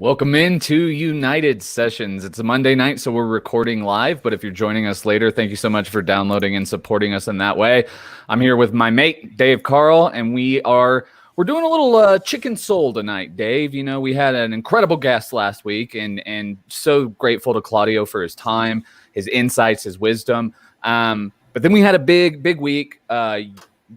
Welcome into United Sessions. It's a Monday night, so we're recording live, but if you're joining us later, thank you so much for downloading and supporting us in that way. I'm here with my mate, Dave Carl, and we're doing a little chicken soul tonight, Dave. You know, we had an incredible guest last week, and so grateful to Claudio for his time, his insights, his wisdom. But then we had a big week,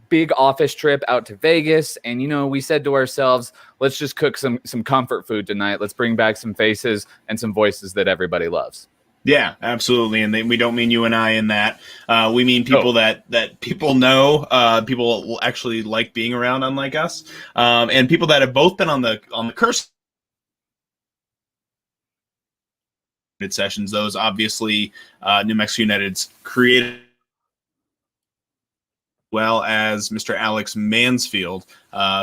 big office trip out to Vegas. And, you know, we said to ourselves, let's just cook some comfort food tonight. Let's bring back some faces and some voices that everybody loves. Yeah, absolutely. And we don't mean you and I in that. We mean people that people know, people will actually like being around, unlike us, and people that have both been on the curse sessions. Those obviously New Mexico United's created, well as Mr. Alex Mansfield,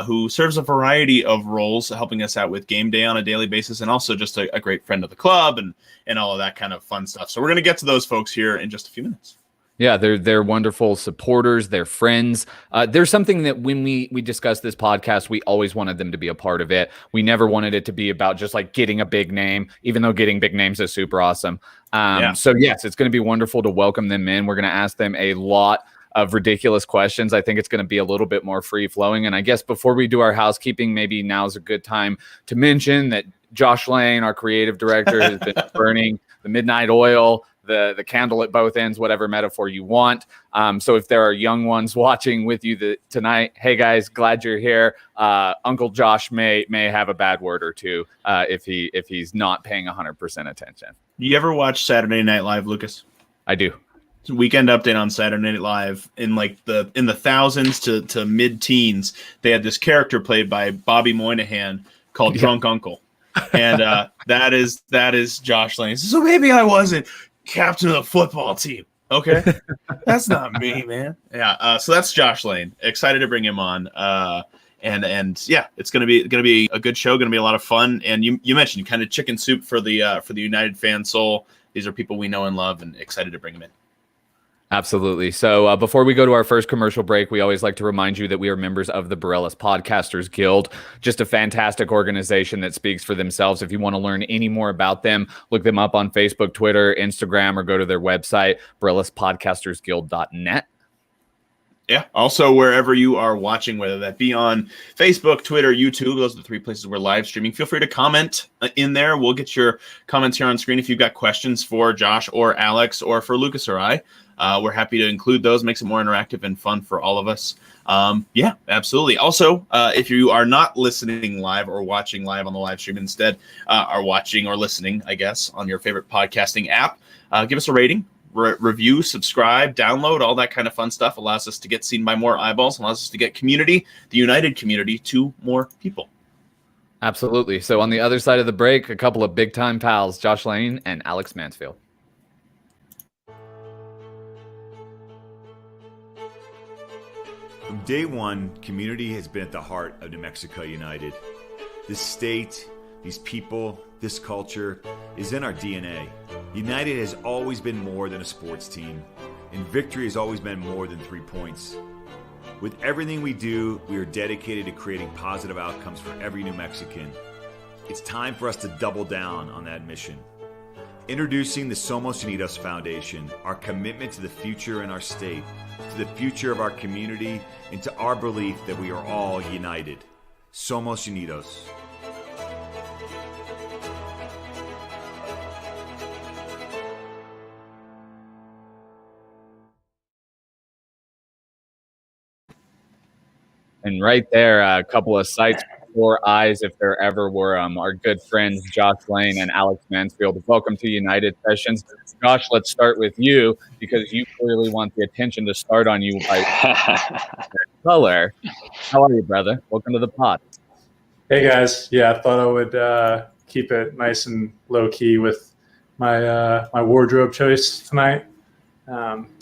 who serves a variety of roles, helping us out with game day on a daily basis, and also just a great friend of the club and all of that kind of fun stuff. So we're going to get to those folks here in just a few minutes. Yeah, they're wonderful supporters. They're friends. There's something that when we discussed this podcast, we always wanted them to be a part of it. We never wanted it to be about just like getting a big name, even though getting big names is super awesome. So yes, it's going to be wonderful to welcome them in. We're going to ask them a lot of ridiculous questions. I think it's going to be a little bit more free flowing. And I guess before we do our housekeeping, maybe now's a good time to mention that Josh Lane, our creative director, has been burning the midnight oil, the candle at both ends, whatever metaphor you want. So if there are young ones watching with you tonight, hey guys, glad you're here. Uncle Josh may have a bad word or two if he's not paying 100% attention. You ever watch Saturday Night Live, Lucas? I do. Weekend update on Saturday Night Live in the thousands to mid-teens. They had this character played by Bobby Moynihan called Drunk Uncle, and that is Josh Lane. So maybe I wasn't captain of the football team. Okay, that's not me, man. Yeah, so that's Josh Lane. Excited to bring him on. And yeah, it's gonna be a good show. Gonna be a lot of fun. And you mentioned kind of chicken soup for the United fan soul. These are people we know and love, and excited to bring them in. Absolutely. So before we go to our first commercial break, we always like to remind you that we are members of the Borellis Podcasters Guild, just a fantastic organization that speaks for themselves. If you want to learn any more about them, look them up on Facebook, Twitter, Instagram, or go to their website, BorellisPodcastersGuild.net. Yeah. Also, wherever you are watching, whether that be on Facebook, Twitter, YouTube, those are the three places we're live streaming. Feel free to comment in there. We'll get your comments here on screen. If you've got questions for Josh or Alex or for Lucas or I, we're happy to include those. Makes it more interactive and fun for all of us. Yeah, absolutely. Also, if you are not listening live or watching live on the live stream, instead are watching or listening, I guess, on your favorite podcasting app, give us a rating. Review, subscribe, download, all that kind of fun stuff allows us to get seen by more eyeballs, allows us to get the United community, to more people. Absolutely. So on the other side of the break, a couple of big time pals, Josh Lane and Alex Mansfield. From day one, community has been at the heart of New Mexico United. This state, these people, this culture is in our DNA. United has always been more than a sports team, and victory has always been more than 3 points. With everything we do, we are dedicated to creating positive outcomes for every New Mexican. It's time for us to double down on that mission. Introducing the Somos Unidos Foundation, our commitment to the future in our state, to the future of our community, and to our belief that we are all united. Somos Unidos. And right there, a couple of sights before eyes, if there ever were, our good friends Josh Lane and Alex Mansfield. Welcome to United Sessions. Josh, let's start with you because you clearly want the attention to start on you by color. How are you, brother? Welcome to the pod. Hey, guys. Yeah, I thought I would keep it nice and low-key with my wardrobe choice tonight.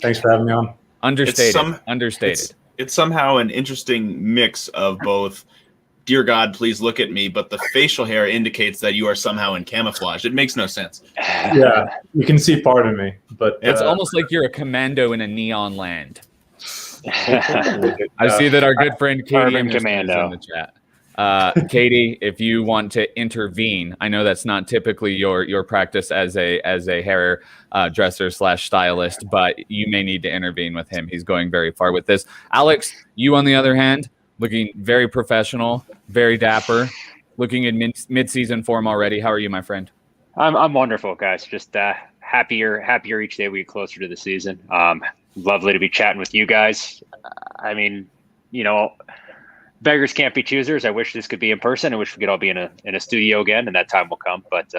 Thanks for having me on. Understated. It's somehow an interesting mix of both, dear God, please look at me, but the facial hair indicates that you are somehow in camouflage. It makes no sense. Yeah, you can see part of me, but it's almost like you're a commando in a neon land. I see that our good friend Katie is in the chat. Katie, if you want to intervene, I know that's not typically your practice as a hair dresser / stylist, but you may need to intervene with him. He's going very far with this. Alex, you on the other hand, looking very professional, very dapper, looking in mid-season form already. How are you, my friend? I'm wonderful, guys. Just happier each day we get closer to the season. Lovely to be chatting with you guys. I mean, beggars can't be choosers. I wish this could be in person. I wish we could all be in a studio again, and that time will come. But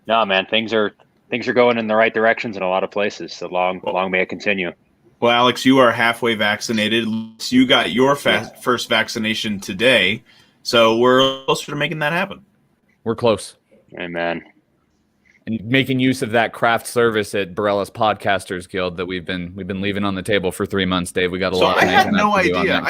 no, man, things are going in the right directions in a lot of places. So long may it continue. Well, Alex, you are halfway vaccinated. So you got your first vaccination today, so we're closer to making that happen. We're close. Amen. And making use of that craft service at Barella's Podcasters Guild that we've been leaving on the table for 3 months, Dave. We got a lot. I had no idea.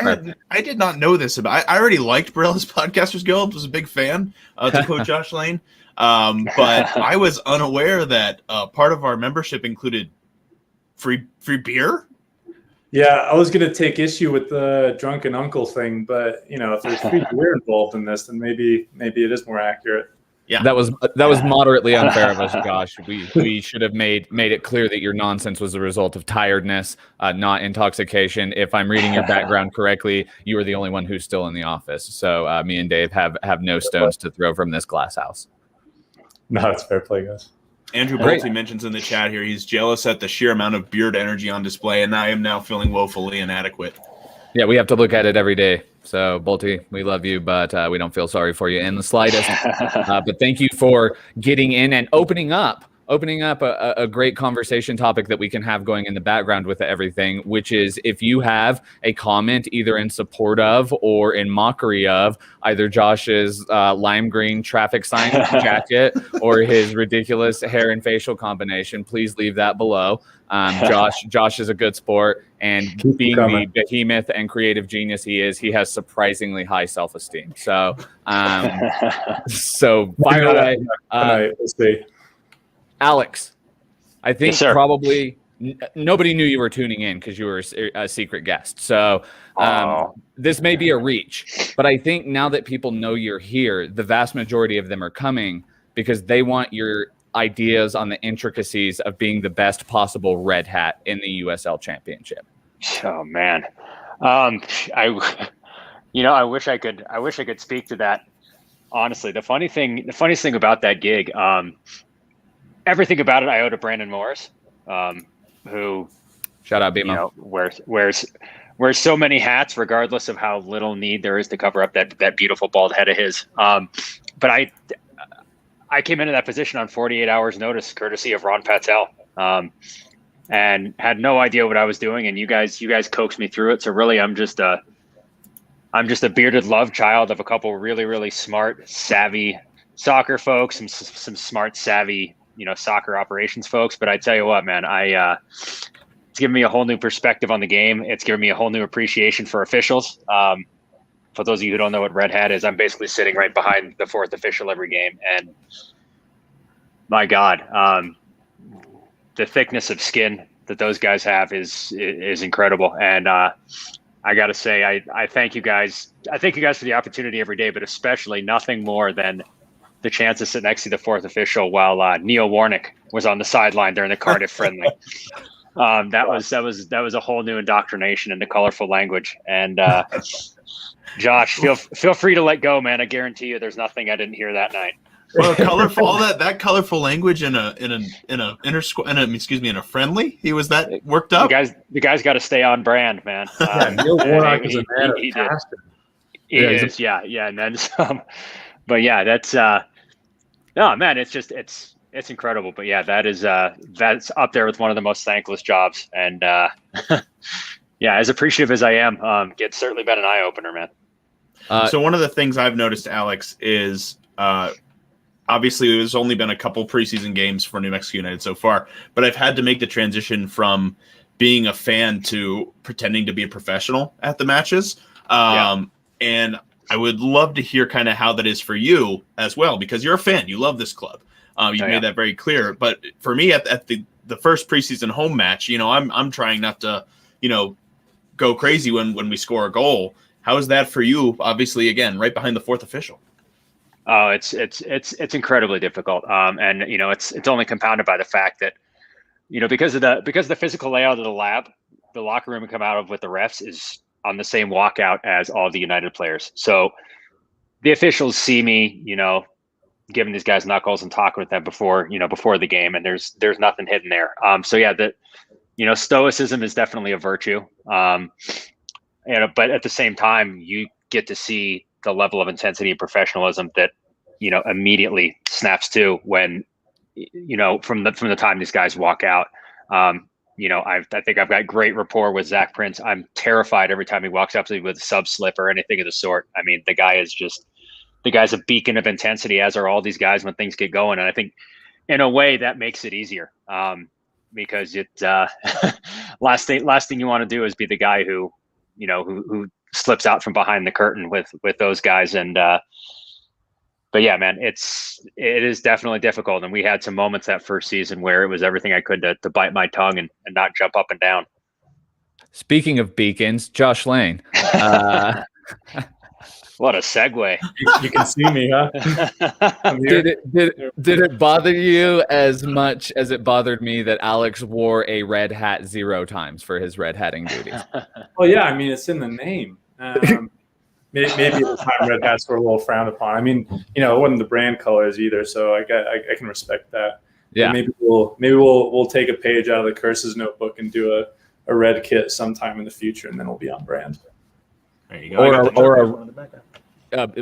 I did not know this about. I already liked Barella's Podcasters Guild. Was a big fan. To quote Josh Lane, but I was unaware that part of our membership included free beer. Yeah, I was going to take issue with the drunken uncle thing, but if there's free beer involved in this, then maybe it is more accurate. Yeah, that was moderately unfair of us, Josh. We should have made it clear that your nonsense was a result of tiredness, not intoxication. If I'm reading your background correctly, you are the only one who's still in the office. So me and Dave have no stones to throw from this glass house. No, it's fair play, guys. Andrew Bolte mentions in the chat here he's jealous at the sheer amount of beard energy on display, and I am now feeling woefully inadequate. Yeah, we have to look at it every day. So, Bolte, we love you, but we don't feel sorry for you in the slightest. But thank you for getting in and opening up a great conversation topic that we can have going in the background with everything, which is if you have a comment either in support of or in mockery of either Josh's lime green traffic sign jacket or his ridiculous hair and facial combination, please leave that below. Josh is a good sport, and being the behemoth and creative genius he has surprisingly high self-esteem. So fire away. We'll see. Alex, I think yes, probably nobody knew you were tuning in because you were a secret guest. So this may be a reach, but I think now that people know you're here, the vast majority of them are coming because they want your ideas on the intricacies of being the best possible red hat in the USL Championship. Oh man, I wish I could speak to that. Honestly, the funniest thing about that gig, everything about it I owe to Brandon Morris, who shout out BMO, wears so many hats regardless of how little need there is to cover up that beautiful bald head of his. But I came into that position on 48 hours notice, courtesy of Ron Patel, and had no idea what I was doing. And you guys coaxed me through it. So really, I'm just a bearded love child of a couple really, really smart, savvy soccer folks, some smart, savvy, soccer operations folks. But I tell you what, man, it's given me a whole new perspective on the game. It's given me a whole new appreciation for officials. For those of you who don't know what red hat is, I'm basically sitting right behind the fourth official every game. And my God, the thickness of skin that those guys have is incredible. And I got to say, I thank you guys. I thank you guys for the opportunity every day, but especially nothing more than the chance to sit next to the fourth official while Neil Warnock was on the sideline during the Cardiff friendly. That was a whole new indoctrination into colorful language. And Josh, feel free to let go, man. I guarantee you, there's nothing I didn't hear that night. Well, colorful, all that colorful language in a friendly. He was that worked up. The guy's got to stay on brand, man. Neil Warnock is a man of passion. He is, yeah, and then some. But yeah, that's no, man. It's incredible. But yeah, that's up there with one of the most thankless jobs. And yeah, as appreciative as I am, it's certainly been an eye opener, man. So one of the things I've noticed, Alex, is obviously there's only been a couple preseason games for New Mexico United so far, but I've had to make the transition from being a fan to pretending to be a professional at the matches. And I would love to hear kind of how that is for you as well, because you're a fan. You love this club. You've made that very clear. But for me, at the first preseason home match, I'm trying not to, go crazy when we score a goal. How is that for you? Obviously, again, right behind the fourth official. Oh, it's incredibly difficult. And it's only compounded by the fact that, because of the physical layout of the lab, the locker room we come out of with the refs is on the same walkout as all the United players. So the officials see me, giving these guys knuckles and talking with them before the game, and there's nothing hidden there. So yeah, stoicism is definitely a virtue. But at the same time, you get to see the level of intensity and professionalism that, immediately snaps to when, from the time these guys walk out. I think I've got great rapport with Zach Prince. I'm terrified every time he walks up to me with a sub slip or anything of the sort. I mean, the guy's a beacon of intensity, as are all these guys when things get going. And I think in a way that makes it easier, because last thing you want to do is be the guy who slips out from behind the curtain with those guys. And but yeah, man, it is definitely difficult. And we had some moments that first season where it was everything I could to bite my tongue and not jump up and down. Speaking of beacons, Josh Lane. What a segue. You can see me, huh? Did it bother you as much as it bothered me that Alex wore a red hat 0 times for his red hatting duties? Well, yeah, I mean, it's in the name. Maybe at the time red hats were a little frowned upon. I mean, it wasn't the brand colors either, so I can respect that. Yeah. Maybe we'll take a page out of the Curses notebook and do a red kit sometime in the future, and then we'll be on brand. There you go. Or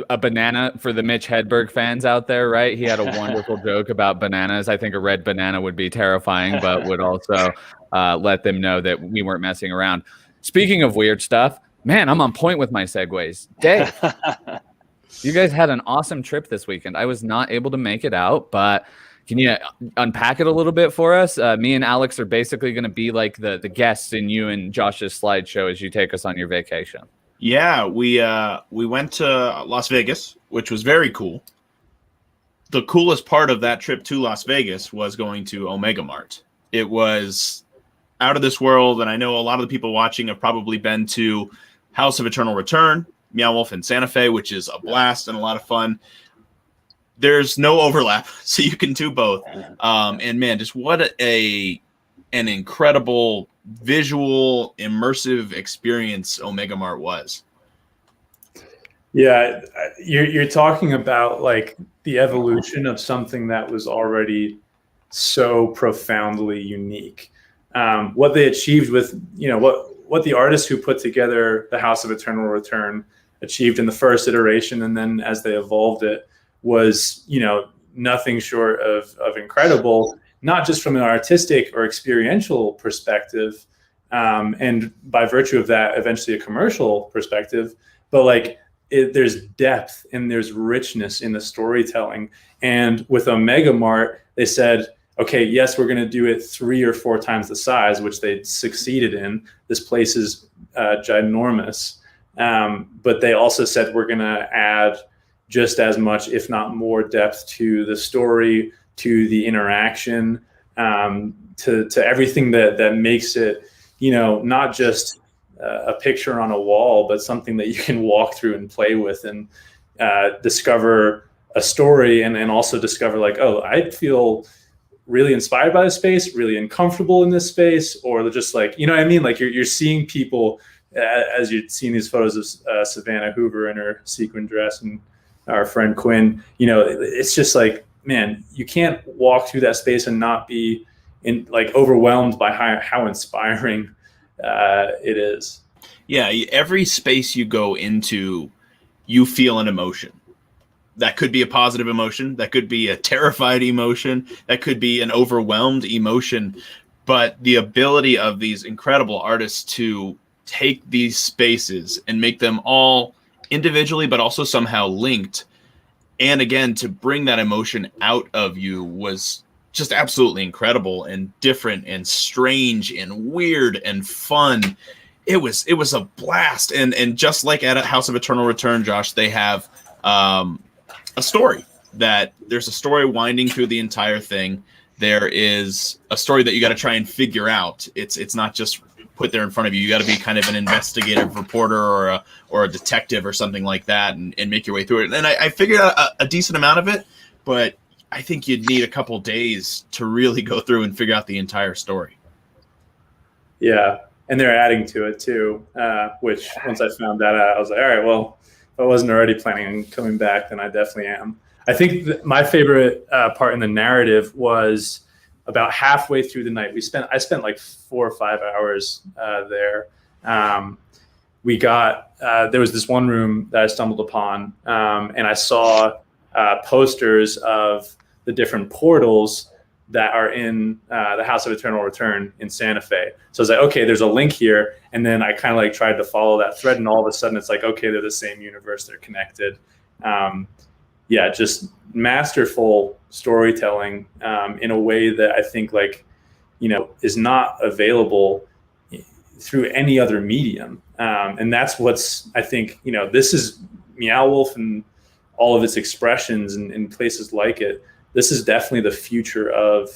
a banana for the Mitch Hedberg fans out there, right? He had a wonderful joke about bananas. I think a red banana would be terrifying, but would also let them know that we weren't messing around. Speaking of weird stuff, man, I'm on point with my segues. Dave, you guys had an awesome trip this weekend. I was not able to make it out, but can you unpack it a little bit for us? Me and Alex are basically going to be like the guests in you and Josh's slideshow as you take us on your vacation. Yeah, we went to Las Vegas, which was very cool. The coolest part of that trip to Las Vegas was going to Omega Mart. It was out of this world, and I know a lot of the people watching have probably been to House of Eternal Return, Meow Wolf, and Santa Fe, which is a blast and a lot of fun. There's no overlap, so you can do both. And man, just what an incredible visual, immersive experience Omega Mart was. Yeah, you're talking about like the evolution of something that was already so profoundly unique. What they achieved with, what the artists who put together the House of Eternal Return achieved in the first iteration, and then as they evolved it, was, nothing short of incredible. Not just from an artistic or experiential perspective, and by virtue of that, eventually a commercial perspective, but there's depth and there's richness in the storytelling. And with Omega Mart, they said, okay, yes, we're going to do it 3 or 4 times the size, which they succeeded in. This place is ginormous. But they also said, we're going to add just as much, if not more depth to the story, to the interaction, to everything that makes it, not just a picture on a wall, but something that you can walk through and play with and discover a story, and also discover I feel really inspired by this space, really uncomfortable in this space, or just you're seeing people as you're seeing these photos of Savannah Hoover in her sequin dress and our friend Quinn, it's just man, you can't walk through that space and not be overwhelmed by how inspiring it is. Yeah, every space you go into, you feel an emotion. That could be a positive emotion. That could be a terrified emotion. That could be an overwhelmed emotion. But the ability of these incredible artists to take these spaces and make them all individually, but also somehow linked, and again, to bring that emotion out of you was just absolutely incredible and different and strange and weird and fun. It was a blast. And just like at House of Eternal Return, Josh, they have a story. There's a story winding through the entire thing. There is a story that you got to try and figure out. It's not just put there in front of you. You got to be kind of an investigative reporter or a detective or something like that, and make your way through it. And I figured out a decent amount of it, but I think you'd need a couple days to really go through and figure out the entire story. Yeah, and they're adding to it too, which once I found that out, I was like, all right, well, if I wasn't already planning on coming back, then I definitely am. I think my favorite part in the narrative was about halfway through the night. I spent like 4 or 5 hours there. There was this one room that I stumbled upon, and I saw posters of the different portals that are in the House of Eternal Return in Santa Fe. So I was like, okay, there's a link here. And then I kind of like tried to follow that thread, and all of a sudden it's like, okay, they're the same universe, they're connected. Yeah, just masterful storytelling in a way that I think is not available through any other medium. And that's what's, I think, this is Meow Wolf and all of its expressions and places like it. This is definitely the future of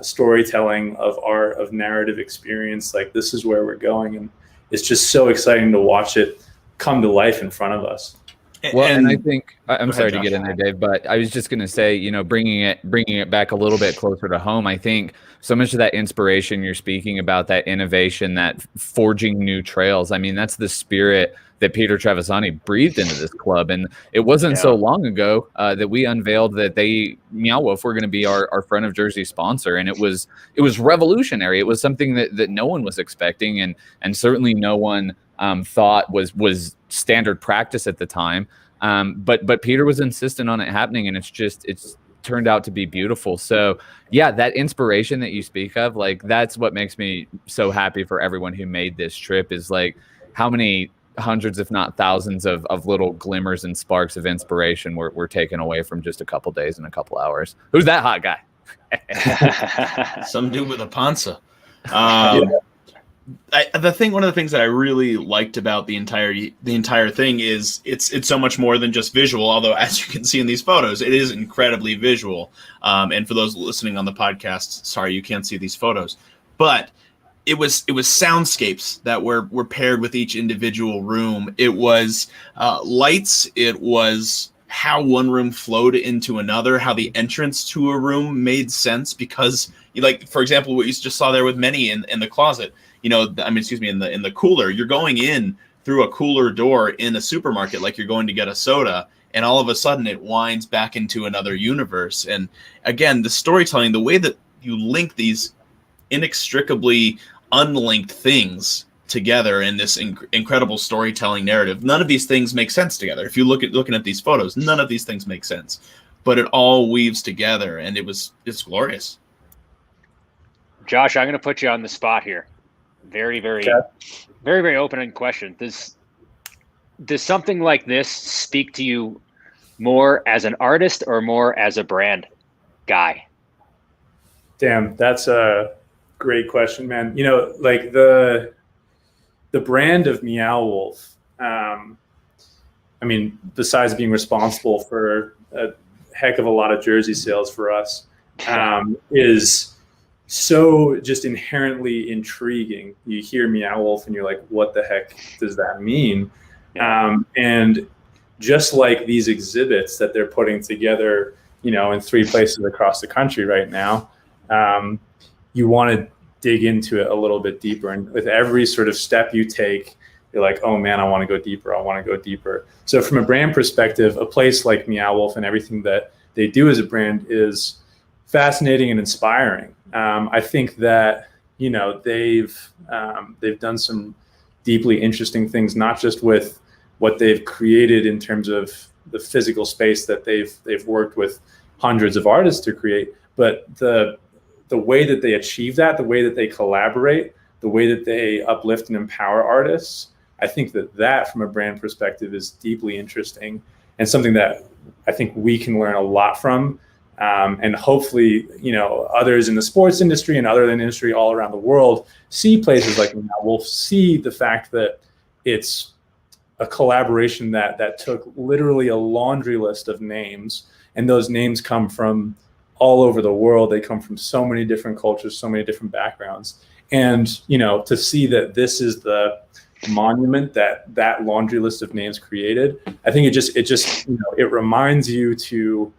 storytelling, of art, of narrative experience. Like, this is where we're going, and it's just so exciting to watch it come to life in front of us. Well, and I think I'm sorry to get in there, Dave, but I was just going to say, bringing it back a little bit closer to home. I think so much of that inspiration you're speaking about, that innovation, that forging new trails. I mean, that's the spirit that Peter Trevisani breathed into this club. And it wasn't so long ago that we unveiled that Meow Wolf were going to be our front of jersey sponsor. And it was revolutionary. It was something that no one was expecting. And certainly no one thought was standard practice at the time. But Peter was insistent on it happening, and it's turned out to be beautiful. So yeah, that inspiration that you speak of, like, that's what makes me so happy for everyone who made this trip, is like how many hundreds, if not thousands of little glimmers and sparks of inspiration were taken away from just a couple days and a couple hours. Who's that hot guy? Some dude with a panza. One of the things that I really liked about the entire thing is it's so much more than just visual. Although, as you can see in these photos, it is incredibly visual. And for those listening on the podcast, sorry you can't see these photos, but it was soundscapes that were paired with each individual room. It was lights. It was how one room flowed into another, how the entrance to a room made sense because, like, for example, what you just saw there with Many in the closet. In the cooler, you're going in through a cooler door in a supermarket like you're going to get a soda, and all of a sudden it winds back into another universe. And again, the storytelling, the way that you link these inextricably unlinked things together in this incredible storytelling narrative, none of these things make sense together. If you looking at these photos, none of these things make sense, but it all weaves together, and it's glorious. Josh, I'm going to put you on the spot here. Very, very, very, very open-ended question. Does something like this speak to you more as an artist or more as a brand guy? Damn, that's a great question, man. Like the brand of Meow Wolf, besides being responsible for a heck of a lot of jersey sales for us, is so just inherently intriguing. You hear Meow Wolf and you're like, what the heck does that mean? And just like these exhibits that they're putting together, in 3 places across the country right now, you want to dig into it a little bit deeper. And with every sort of step you take, you're like, oh man, I want to go deeper. So from a brand perspective, a place like Meow Wolf and everything that they do as a brand is fascinating and inspiring. I think that they've done some deeply interesting things, not just with what they've created in terms of the physical space that they've worked with hundreds of artists to create, but the way that they achieve that, the way that they collaborate, the way that they uplift and empower artists. I think that from a brand perspective is deeply interesting and something that I think we can learn a lot from. And hopefully, others in the sports industry and other industry all around the world see places like Meow Wolf, see the fact that it's a collaboration that took literally a laundry list of names, and those names come from all over the world. They come from so many different cultures, so many different backgrounds. And, you know, to see that this is the monument that laundry list of names created, I think it just, you know, it reminds you to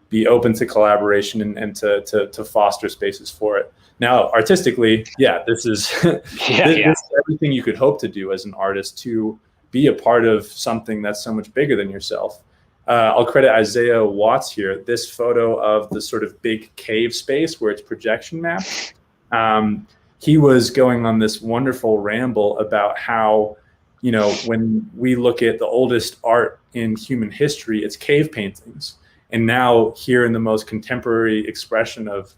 be open to collaboration and to foster spaces for it. Now, artistically, this is this is everything you could hope to do as an artist, to be a part of something that's so much bigger than yourself. I'll credit Isaiah Watts here. This photo of the sort of big cave space where it's projection mapped. He was going on this wonderful ramble about how, you know, when we look at the oldest art in human history, it's cave paintings. And now here in the most contemporary expression of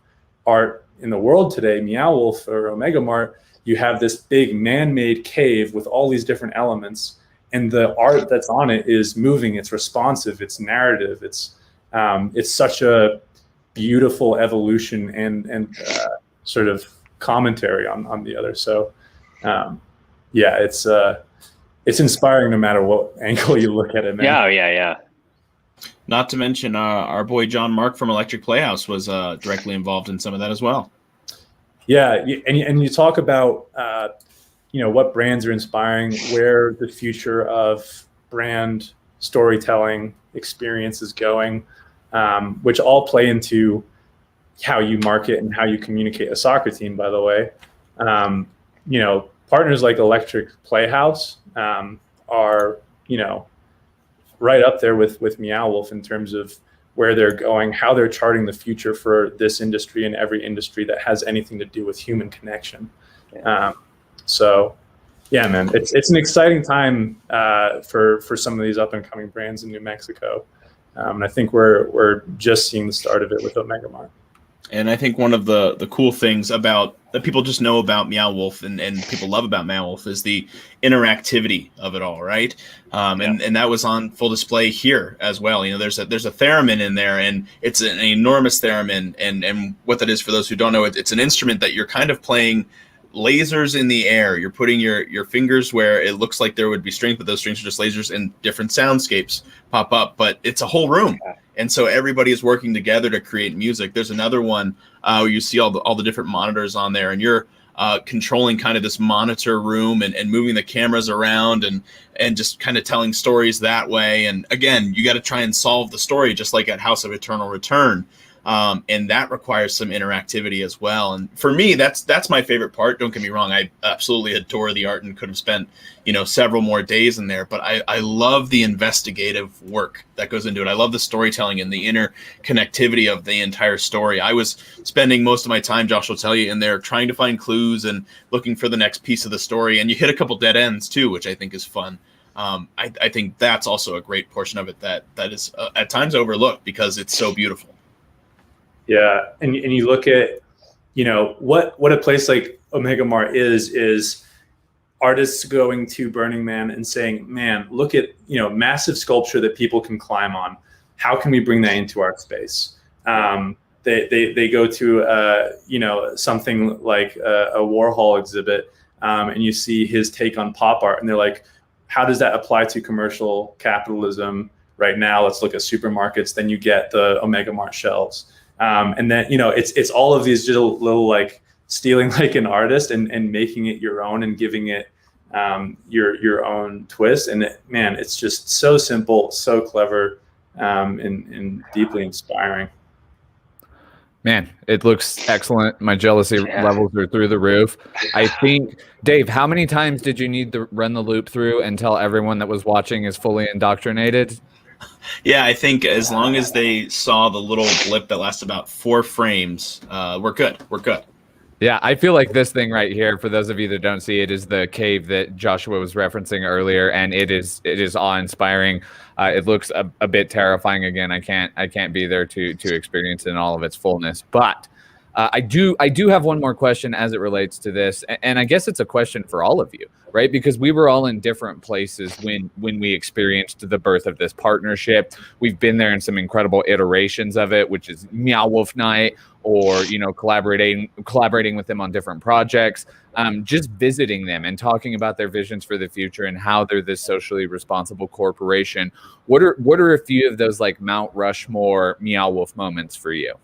art in the world today, Meow Wolf or Omega Mart, you have this big man-made cave with all these different elements. And the art that's on it is moving, it's responsive, it's narrative, it's such a beautiful evolution and sort of commentary on the other. So it's inspiring no matter what angle you look at it, man. Yeah. Not to mention our boy John Mark from Electric Playhouse was directly involved in some of that as well. Yeah, and you talk about you know, what brands are inspiring, where the future of brand storytelling experience is going, which all play into how you market and how you communicate a soccer team, by the way. You know, partners like Electric Playhouse are, you know, right up there with Meow Wolf in terms of where they're going, how they're charting the future for this industry and every industry that has anything to do with human connection. So yeah, man, it's an exciting time for some of these up and coming brands in New Mexico. And I think we're just seeing the start of it with Omega Mart. And I think one of the cool things about that people just know about Meow Wolf and people love about Meow Wolf is the interactivity of it all, right? And that was on full display here as well. You know, there's a theremin in there, and it's an enormous theremin. And what that is, for those who don't know, it's an instrument that you're kind of playing lasers in the air. You're putting your fingers where it looks like there would be strings, but those strings are just lasers, and different soundscapes pop up. But it's a whole room. And so everybody is working together to create music. There's another one where you see all the different monitors on there, and you're controlling kind of this monitor room and moving the cameras around and just kind of telling stories that way. And again, you got to try and solve the story, just like at House of Eternal Return. And that requires some interactivity as well. And for me, that's my favorite part. Don't get me wrong. I absolutely adore the art and could have spent, you know, several more days in there, but I love the investigative work that goes into it. I love the storytelling and the interconnectivity of the entire story. I was spending most of my time, Josh will tell you, in there trying to find clues and looking for the next piece of the story. And you hit a couple dead ends too, which I think is fun. I think that's also a great portion of it that is at times overlooked because it's so beautiful. Yeah, and you look at, you know, what a place like Omega Mart is artists going to Burning Man and saying, man, look at, you know, massive sculpture that people can climb on. How can we bring that into our space? They go to you know, something like a Warhol exhibit, and you see his take on pop art, and they're like, how does that apply to commercial capitalism right now? Let's look at supermarkets. Then you get the Omega Mart shelves. And then, you know, it's all of these little like stealing like an artist and making it your own and giving it your own twist. And man, it's just so simple, so clever, and deeply inspiring. Man, it looks excellent. My jealousy levels are through the roof. I think, Dave, how many times did you need to run the loop through until everyone that was watching is fully indoctrinated? Yeah, I think as long as they saw the little blip that lasts about 4 frames, we're good. We're good. Yeah, I feel like this thing right here, for those of you that don't see it, is the cave that Joshua was referencing earlier, and it is awe-inspiring. It looks a bit terrifying. Again, I can't be there to experience it in all of its fullness, but I do have one more question as it relates to this, and I guess it's a question for all of you, right? Because we were all in different places when we experienced the birth of this partnership. We've been there in some incredible iterations of it, which is Meow Wolf Night, or, you know, collaborating with them on different projects, just visiting them and talking about their visions for the future and how they're this socially responsible corporation. What are a few of those like Mount Rushmore Meow Wolf moments for you?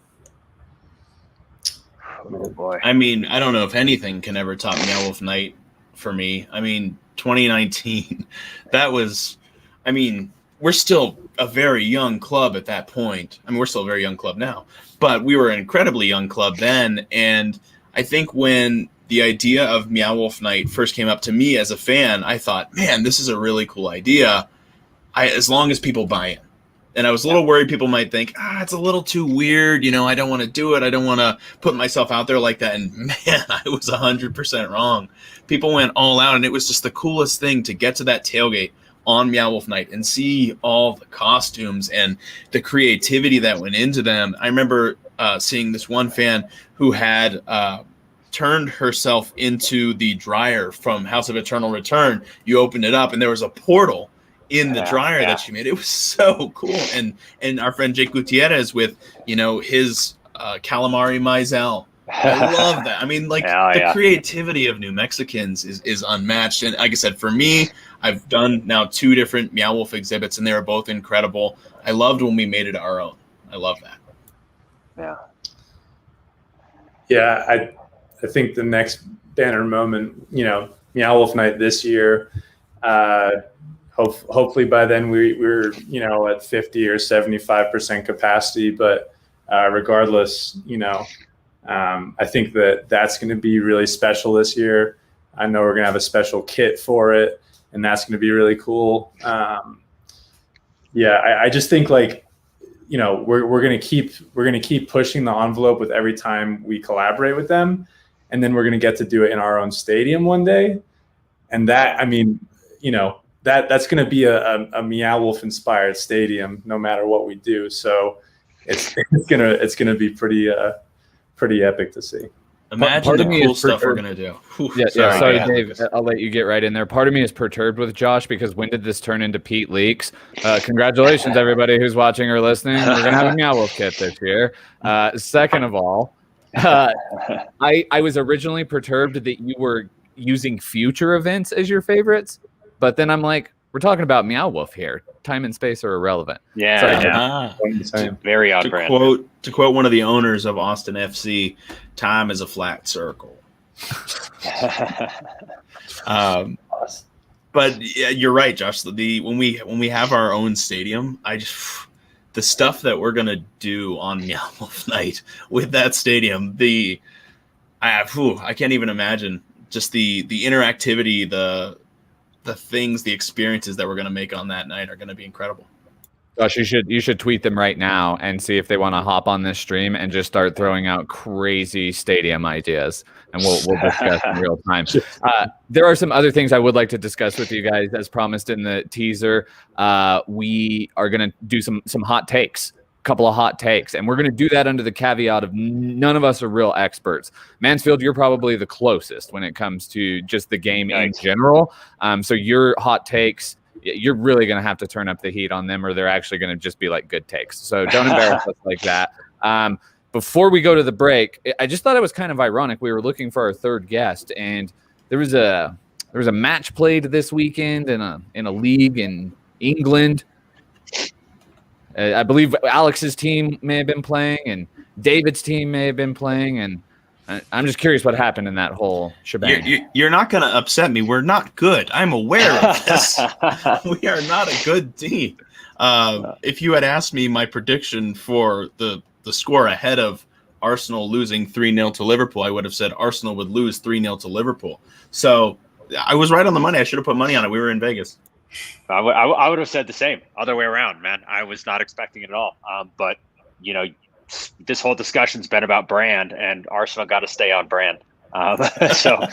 Oh boy. I mean, I don't know if anything can ever top Meow Wolf Night for me. I mean, 2019, that was, I mean, we're still a very young club at that point. I mean, we're still a very young club now, but we were an incredibly young club then. And I think when the idea of Meow Wolf Night first came up to me as a fan, I thought, man, this is a really cool idea. As long as people buy in. And I was a little worried people might think, it's a little too weird. You know, I don't want to do it. I don't want to put myself out there like that. And man, I was 100% wrong. People went all out, and it was just the coolest thing to get to that tailgate on Meow Wolf Night and see all the costumes and the creativity that went into them. I remember seeing this one fan who had turned herself into the dryer from House of Eternal Return. You opened it up, and there was a portal in the dryer that she made. It was so cool. And our friend Jake Gutierrez with, you know, his calamari Mizell. I love that. I mean, like, the creativity of New Mexicans is unmatched. And like I said, for me, I've done now 2 different Meow Wolf exhibits, and they were both incredible. I loved when we made it our own. I love that. Yeah. Yeah, I think the next banner moment, you know, Meow Wolf Night this year, hopefully by then we're, you know, at 50 or 75% capacity, but regardless, you know, I think that's going to be really special this year. I know we're going to have a special kit for it, and that's going to be really cool. I just think, like, you know, we're going to keep pushing the envelope with every time we collaborate with them, and then we're going to get to do it in our own stadium one day. And that, I mean, you know, that's going to be a Meow Wolf inspired stadium no matter what we do. So it's gonna be pretty epic to see. Imagine the cool stuff we're gonna do. Sorry, Dave. I'll let you get right in there. Part of me is perturbed with Josh because when did this turn into Pete Leaks? Congratulations, everybody who's watching or listening. We're gonna have a Meow Wolf kit this year. Second of all, I was originally perturbed that you were using future events as your favorites, but then I'm like, we're talking about Meow Wolf here. Time and space are irrelevant. Very on brand. To quote one of the owners of Austin FC, time is a flat circle. But yeah, you're right, Josh. When we have our own stadium, the stuff that we're gonna do on Meow Wolf Night with that stadium, I can't even imagine just the interactivity, the things, the experiences that we're going to make on that night are going to be incredible. Josh, you should tweet them right now and see if they want to hop on this stream and just start throwing out crazy stadium ideas, and we'll discuss in real time. There are some other things I would like to discuss with you guys, as promised in the teaser. We are going to do some hot takes. Couple of hot takes, and we're going to do that under the caveat of none of us are real experts. Mansfield, you're probably the closest when it comes to just the game in general. So your hot takes, you're really going to have to turn up the heat on them, or they're actually going to just be like good takes. So don't embarrass us like that. Before we go to the break, I just thought it was kind of ironic. We were looking for our third guest, and there was a match played this weekend in a league in England. I believe Alex's team may have been playing, and David's team may have been playing, and I'm just curious what happened in that whole shebang. You're not going to upset me. We're not good. I'm aware of this. We are not a good team. If you had asked me my prediction for the score ahead of Arsenal losing 3-0 to Liverpool, I would have said Arsenal would lose 3-0 to Liverpool. So I was right on the money. I should have put money on it. We were in Vegas. I would have said the same, other way around, man. I was not expecting it at all. But, you know, this whole discussion's been about brand, and Arsenal got to stay on brand. So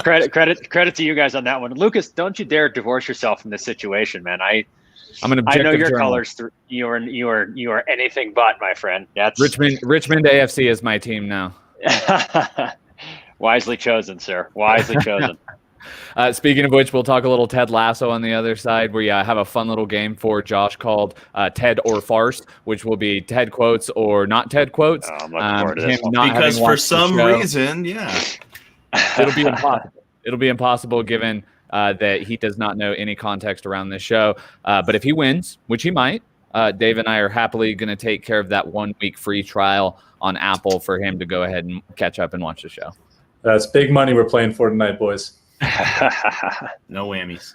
credit to you guys on that one. Lucas, don't you dare divorce yourself from this situation, man. I'm an objective I know your journalist. colors. You are anything but, my friend. That's Richmond AFC is my team now. Wisely chosen, sir. Wisely chosen. Speaking of which, we'll talk a little Ted Lasso on the other side. We have a fun little game for Josh called Ted or Farce, which will be Ted quotes or not Ted quotes. Oh, I'm looking forward to this one. Because for some reason, it'll be impossible. It'll be impossible given that he does not know any context around this show. But if he wins, which he might, Dave and I are happily going to take care of that 1 week free trial on Apple for him to go ahead and catch up and watch the show. That's big money we're playing for tonight, boys. No whammies.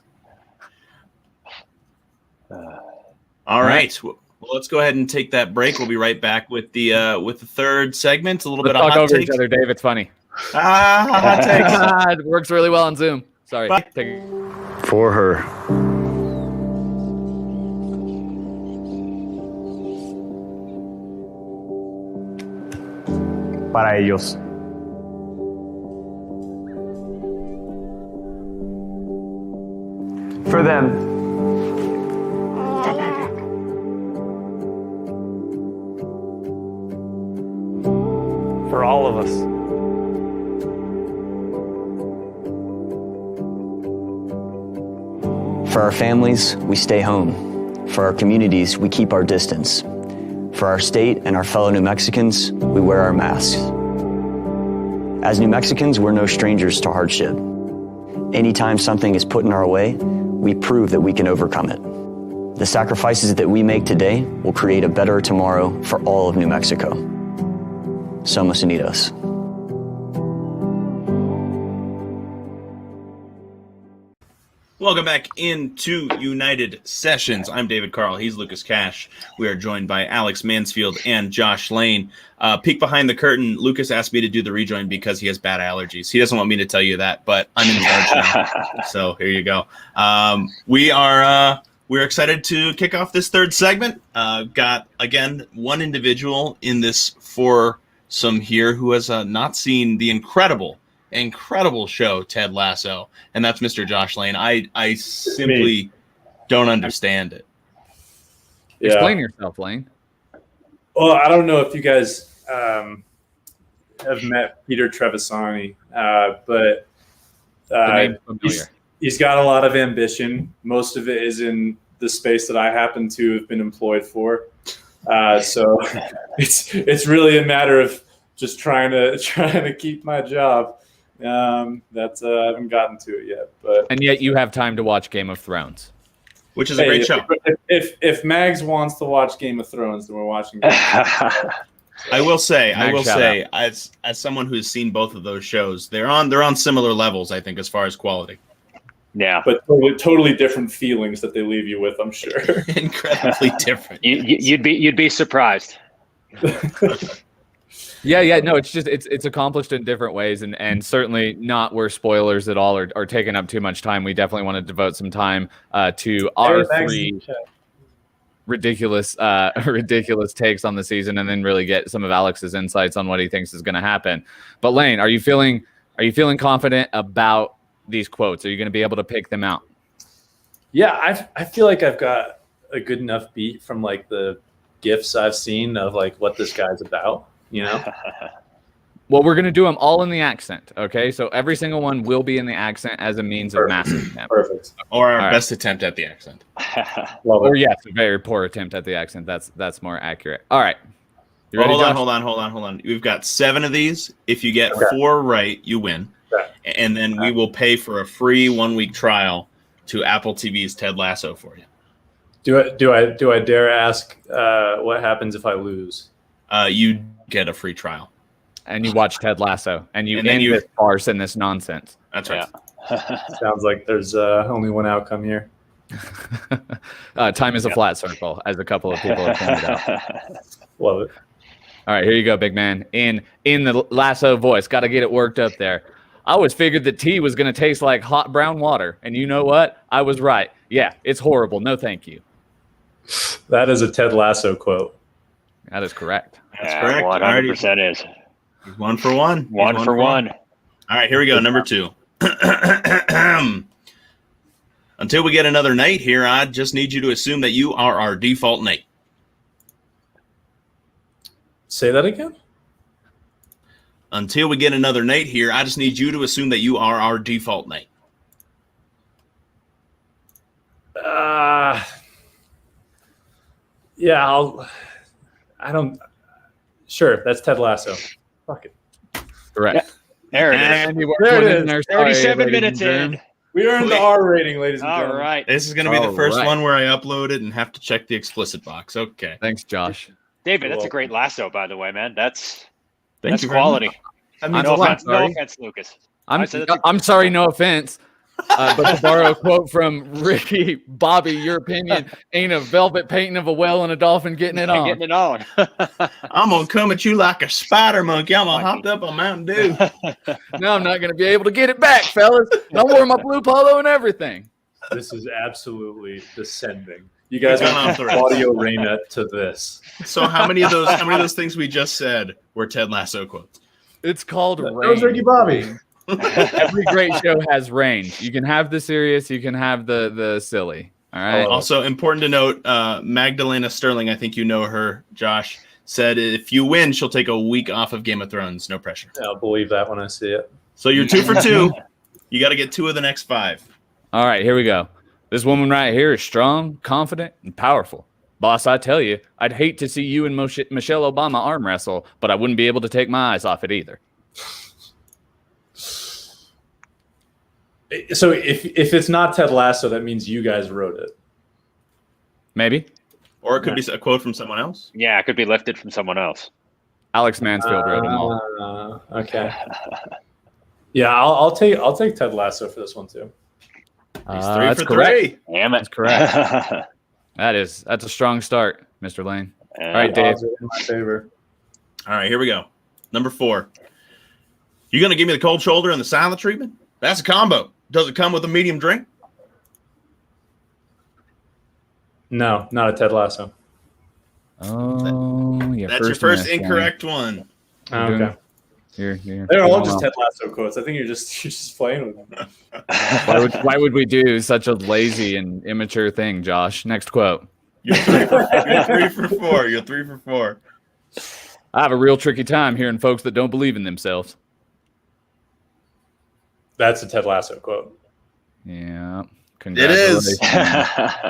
All right. Well, let's go ahead and take that break. We'll be right back with the third segment. A little bit of talk hot over takes. each other, Dave. It's funny. Hot takes. It works really well on Zoom. Sorry. Bye. For her. Para ellos. For them. For all of us. For our families, we stay home. For our communities, we keep our distance. For our state and our fellow New Mexicans, we wear our masks. As New Mexicans, we're no strangers to hardship. Anytime something is put in our way, we prove that we can overcome it. The sacrifices that we make today will create a better tomorrow for all of New Mexico. Somos Unidos. Welcome back into United Sessions. I'm David Carl. He's Lucas Cash. We are joined by Alex Mansfield and Josh Lane. Peek behind the curtain. Lucas asked me to do the rejoin because he has bad allergies. He doesn't want me to tell you that, but I'm in charge now. So here you go. We're excited to kick off this third segment. Got again one individual in this foursome here who has not seen the incredible show Ted Lasso, and that's Mr. Josh Lane. I simply don't understand it. Yeah. Explain yourself, Lane. Well, I don't know if you guys have met Peter Trevisani, but The name's familiar. he's got a lot of ambition. Most of it is in the space that I happen to have been employed for. So it's really a matter of just trying to keep my job. I haven't gotten to it yet, but And yet you have time to watch Game of Thrones. Which is a great show. If Mags wants to watch Game of Thrones, then we're watching Game of Thrones. I will say, Shout as someone who's seen both of those shows, they're on similar levels, I think, as far as quality. Yeah, But totally different feelings that they leave you with, I'm sure. Incredibly different. you'd be surprised. Yeah, no, it's just it's accomplished in different ways, and certainly not where spoilers at all are taking up too much time. We definitely want to devote some time to our three ridiculous takes on the season, and then really get some of Alex's insights on what he thinks is going to happen. But Lane, are you feeling confident about these quotes? Are you going to be able to pick them out? Yeah, I feel like I've got a good enough beat from like the GIFs I've seen of like what this guy's about. You know. Well, we're going to do them all in the accent, okay? So every single one will be in the accent as a means of massing them. Perfect. Or our All right. best attempt at the accent. Love Or it. yes, a very poor attempt at the accent. That's more accurate. All right. You Well, ready, Josh? hold on. We've got 7 of these. If you get 4 right, you win. Okay. And then we will pay for a free 1-week trial to Apple TV's Ted Lasso for you. Do I dare ask what happens if I lose? You get a free trial. And you watch Ted Lasso, and you And then end you- this farce and this nonsense. That's right. Sounds like there's only one outcome here. Time is a flat circle, as a couple of people have pointed out. Love it. All right, here you go, big man. In the Lasso voice, got to get it worked up there. I always figured that tea was going to taste like hot brown water, and you know what? I was right. Yeah, it's horrible. No, thank you. That is a Ted Lasso quote. That is correct. That's correct. 100% is. He's 1 for 1. He's One for one. All right, here we go. Number 2. Until we get another night here, I just need you to assume that you are our default Nate. Say that again. Until we get another Nate here, I just need you to assume that you are our default Nate. Yeah, Sure, that's Ted Lasso. Fuck it. Correct. There it is. And you worked There it one is. in there. Sorry, 37 ladies minutes and in. germs. We earned the R rating, ladies and All gentlemen. right. This is going to be the All first right. one where I upload it and have to check the explicit box. Okay. Thanks, Josh. David, that's a Cool. great lasso, by the way, man. That's Thank you very quality. much. I mean, No I'm offense, sorry. Lucas. I said that's a- I'm sorry, no offense. But to borrow a quote from Ricky Bobby, your opinion ain't a velvet painting of a whale and a dolphin getting it on. Getting it on. I'm going to come at you like a spider monkey. I'm going to hopped up on Mountain Dew. Now I'm not going to be able to get it back, fellas. I wore my blue polo and everything. this is absolutely descending. You guys We've went gone from off the Claudio Reyna to this. So how many of those things we just said were Ted Lasso quotes? It's called That was Ricky range. Bobby. Every great show has range. You can have the serious, you can have the silly. All right. Oh. Also important to note, Magdalena Sterling, I think you know her, Josh, said if you win, she'll take a week off of Game of Thrones. No pressure. I'll believe that when I see it. So you're 2 for 2. You got to get 2 of the next 5. All right, here we go. This woman right here is strong, confident, and powerful. Boss, I tell you, I'd hate to see you and Michelle Obama arm wrestle, but I wouldn't be able to take my eyes off it either. So if it's not Ted Lasso, that means you guys wrote it. Maybe. Or it could be a quote from someone else. Yeah, it could be lifted from someone else. Alex Mansfield wrote them all. Okay. Yeah, I'll take Ted Lasso for this one too. He's 3 That's for correct. 3. Damn it. That's correct. That's a strong start, Mr. Lane. All right, Dave. Odds are in my favor. All right, here we go. Number 4. You going to give me the cold shoulder and the silent treatment? That's a combo. Does it come with a medium drink? No, not a Ted Lasso. Oh, yeah. That's your first incorrect one. You're Okay. You're They're all doing just well. Ted Lasso quotes. I think you're just playing with them. Why would we do such a lazy and immature thing, Josh? Next quote. You're 3 for 4. You're 3 for 4. I have a real tricky time hearing folks that don't believe in themselves. That's a Ted Lasso quote. Yeah. It is. Congratulations.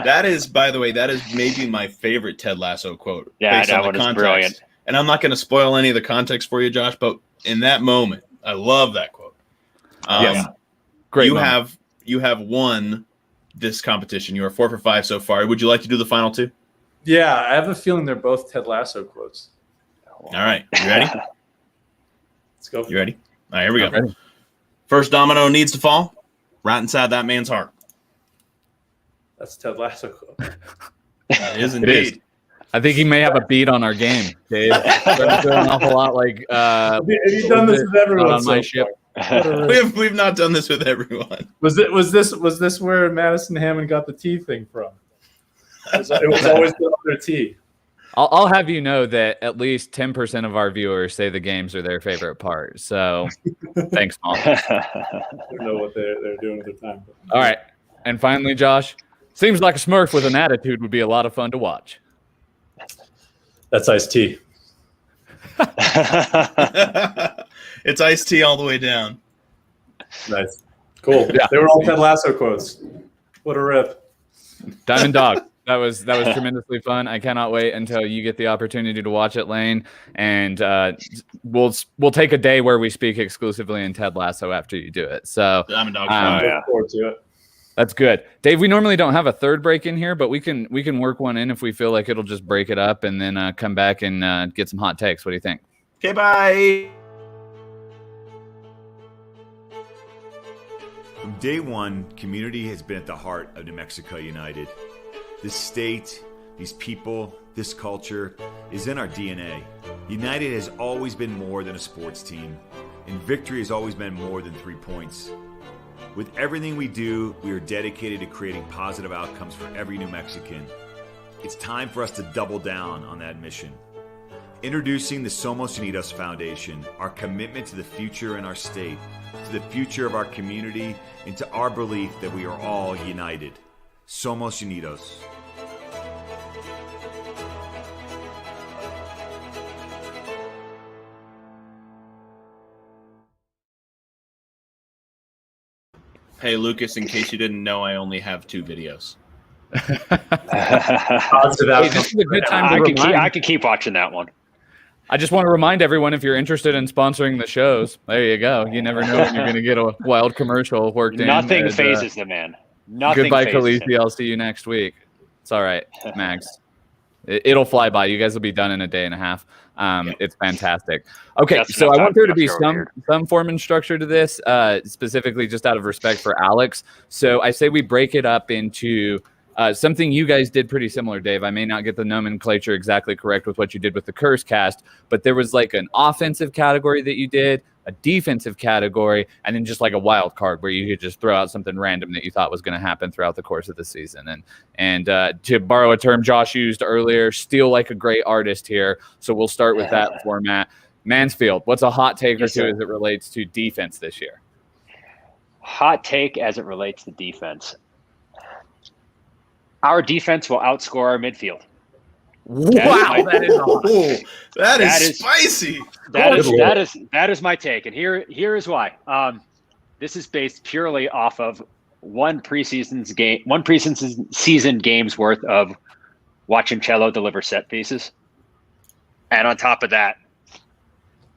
That is, by the way, that is maybe my favorite Ted Lasso quote. Yeah, based that on the one is context. brilliant. And I'm not going to spoil any of the context for you, Josh, but in that moment, I love that quote. Yes. Great. You moment. have won this competition. You are 4 for 5 so far. Would you like to do the final 2? Yeah, I have a feeling they're both Ted Lasso quotes. All right. You ready? Let's go. You ready? All right, here we go. I'm ready. First domino needs to fall right inside that man's heart. That's a Ted Lasso quote. It is It indeed. is. I think he may have a beat on our game, Dave. That's an awful lot like Have you done this with everyone? on my so ship. far? We've not done this with everyone. Was this where Madison Hammond got the T thing from? It was always the other T. I'll have you know that at least 10% of our viewers say the games are their favorite part. So thanks, Mom. I don't know what they're doing with their time. All right. And finally, Josh, seems like a Smurf with an attitude would be a lot of fun to watch. That's Ice-T. It's iced tea all the way down. Nice. Cool. Yeah. They were all Ted Lasso quotes. What a rip. Diamond Dog. That was tremendously fun. I cannot wait until you get the opportunity to watch it, Lane. And we'll take a day where we speak exclusively in Ted Lasso after you do it. So Diamond Dog. Look forward to it. that's good, Dave. We normally don't have a third break in here, but we can work one in if we feel like it'll just break it up and then come back and get some hot takes. What do you think? Okay, bye. From day one, community has been at the heart of New Mexico United. This state, these people, this culture is in our DNA. United has always been more than a sports team, and victory has always been more than 3 points. With everything we do, we are dedicated to creating positive outcomes for every New Mexican. It's time for us to double down on that mission. Introducing the Somos Unidos Foundation, our commitment to the future in our state, to the future of our community, and to our belief that we are all united. Somos Unidos. Hey, Lucas, in case you didn't know, I only have 2 videos. Positive Hey, outcome. this is a good time to I remind. can keep watching that one. I just want to remind everyone, if you're interested in sponsoring the shows, there you go. You never know when you're going to get a wild commercial worked in. Nothing phases the man. Nothing. Goodbye, phases him. Khaleesi. I'll see you next week. It's all right, Max. It'll fly by. You guys will be done in a day and a half. It's fantastic. Okay, so I want there to be some form and structure to this, specifically just out of respect for Alex. So I say we break it up into something you guys did pretty similar, Dave. I may not get the nomenclature exactly correct with what you did with the Curse Cast, but there was like an offensive category that you did, a defensive category, and then just like a wild card where you could just throw out something random that you thought was going to happen throughout the course of the season. And to borrow a term Josh used earlier, steal like a great artist here. So we'll start with that format. Mansfield, what's a hot take or two as it relates to defense this year? Hot take as it relates to defense. Our defense will outscore our midfield. Wow, that is spicy. That is my take, and here is why. This is based purely off of one preseason game's worth of watching Cello deliver set pieces, and on top of that,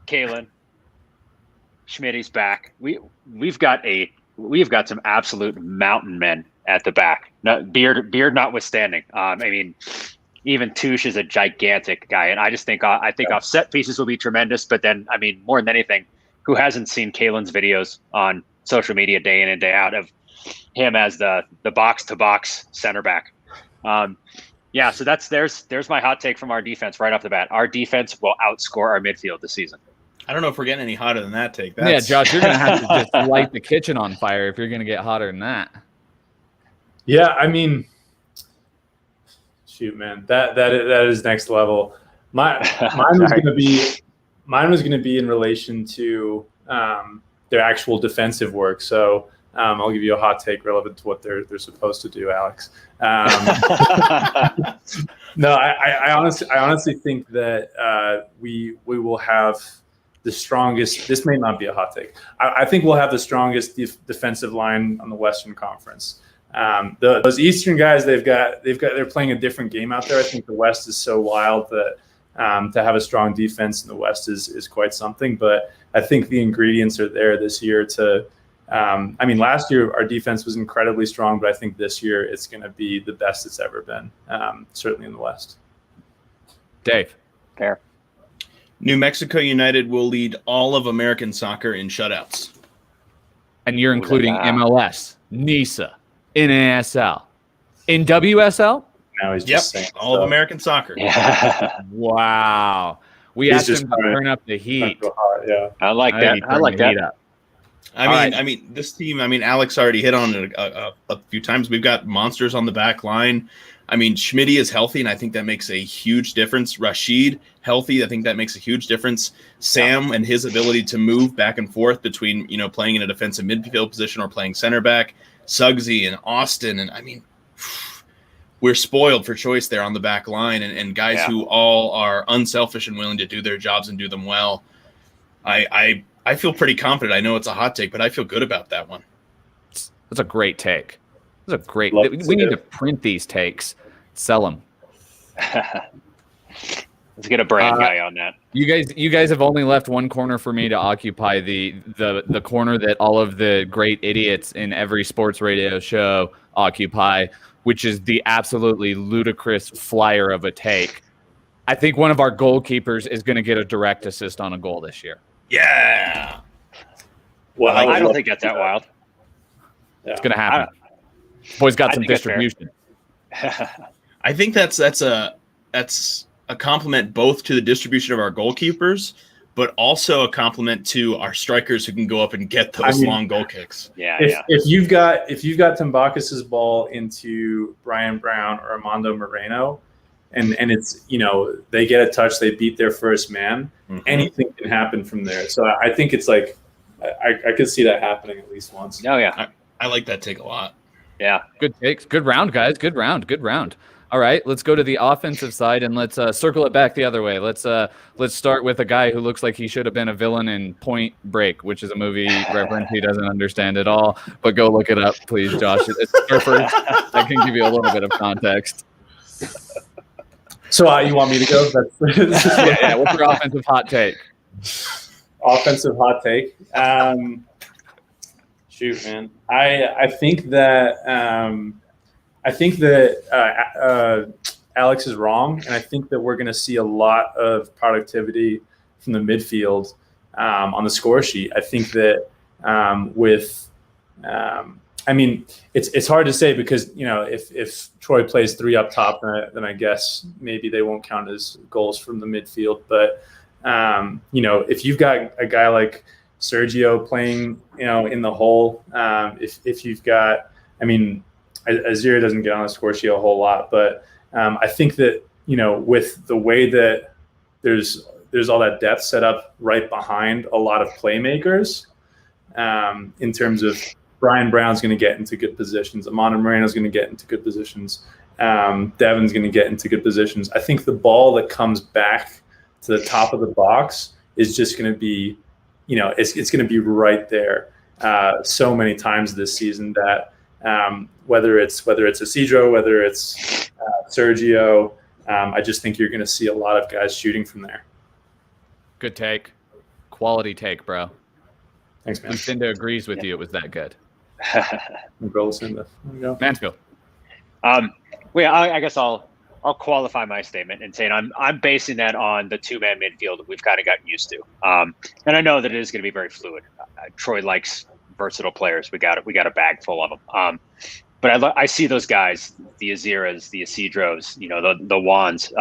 Kalen Schmidt's back. We've got some absolute mountain men at the back. Beard notwithstanding. I mean, even Touche is a gigantic guy, and I think off set pieces will be tremendous. But then, I mean, more than anything, who hasn't seen Kalen's videos on social media day in and day out of him as the box to box center back? So there's my hot take from our defense right off the bat. Our defense will outscore our midfield this season. I don't know if we're getting any hotter than that take. Yeah, Josh, you're going to have to just light the kitchen on fire if you're going to get hotter than that. Yeah, I mean, shoot, man, that is next level. Mine was going to be in relation to their actual defensive work. So I'll give you a hot take relevant to what they're supposed to do, Alex. No, I honestly think that we will have the strongest. This may not be a hot take. I think we'll have the strongest defensive line on the Western Conference. Those Eastern guys, they're playing a different game out there. I think the West is so wild that to have a strong defense in the West is quite something. But I think the ingredients are there this year to. Last year our defense was incredibly strong, but I think this year it's going to be the best it's ever been, certainly in the West. Dave. Fair. New Mexico United will lead all of American soccer in shutouts. And you're including MLS, NISA, NASL, in WSL? Now he's just saying all of American soccer. Yeah. Wow. We asked him to turn up the heat. Yeah. I like that. I like that. I mean, this team, Alex already hit on it a few times. We've got monsters on the back line. I mean, Schmidt is healthy, and I think that makes a huge difference. Rashid, healthy, I think that makes a huge difference. Sam and his ability to move back and forth between, playing in a defensive midfield position or playing center back. Suggsy and Austin, and we're spoiled for choice there on the back line, and guys who all are unselfish and willing to do their jobs and do them well. I feel pretty confident. I know it's a hot take, but I feel good about that one. That's a great take. That's a great. We need to print these takes, sell them. Let's get a brand guy on that. You guys have only left one corner for me to occupy, the corner that all of the great idiots in every sports radio show occupy, which is the absolutely ludicrous flyer of a take. I think one of our goalkeepers is going to get a direct assist on a goal this year. Yeah. Well, I don't think that's that wild. It's going to happen. Boy's got some distribution. I think that's a compliment both to the distribution of our goalkeepers, but also a compliment to our strikers who can go up and get those long goal kicks. If you've got Tambakis's ball into Brian Brown or Armando Moreno, and it's they get a touch, they beat their first man. Mm-hmm. Anything can happen from there. So I think it's like I could see that happening at least once. Oh yeah, I like that take a lot. Yeah, good takes, good round, guys. Good round. All right, let's go to the offensive side and let's circle it back the other way. Let's start with a guy who looks like he should have been a villain in Point Break, which is a movie reference he doesn't understand at all. But go look it up, please, Josh. It's surfers. I can give you a little bit of context. So you want me to go? Yeah. What's your offensive hot take? Offensive hot take. Shoot, man. I think that Alex is wrong, and I think that we're going to see a lot of productivity from the midfield on the score sheet. I think that it's hard to say because if Troy plays 3 up top, then I guess maybe they won't count as goals from the midfield. But if you've got a guy like Sergio playing in the hole, if you've got, Azir doesn't get on the score sheet a whole lot, but I think that with the way that there's all that depth set up right behind a lot of playmakers, in terms of Brian Brown's going to get into good positions, Amanda Moreno's going to get into good positions, Devin's going to get into good positions. I think the ball that comes back to the top of the box is just going to be, it's going to be right there so many times this season that whether it's Isidro, whether it's Sergio, I just think you're going to see a lot of guys shooting from there. Good take. Quality take, bro. Thanks, man. Lucinda agrees with you. It was that good. Lucinda. There you go. Mansfield. I guess I'll qualify my statement and saying I'm basing that on the 2-man midfield that we've kind of gotten used to. And I know that it is going to be very fluid. Troy likes versatile players. We got a bag full of them. But I see those guys, the Aziras, the Isidros, the Wands.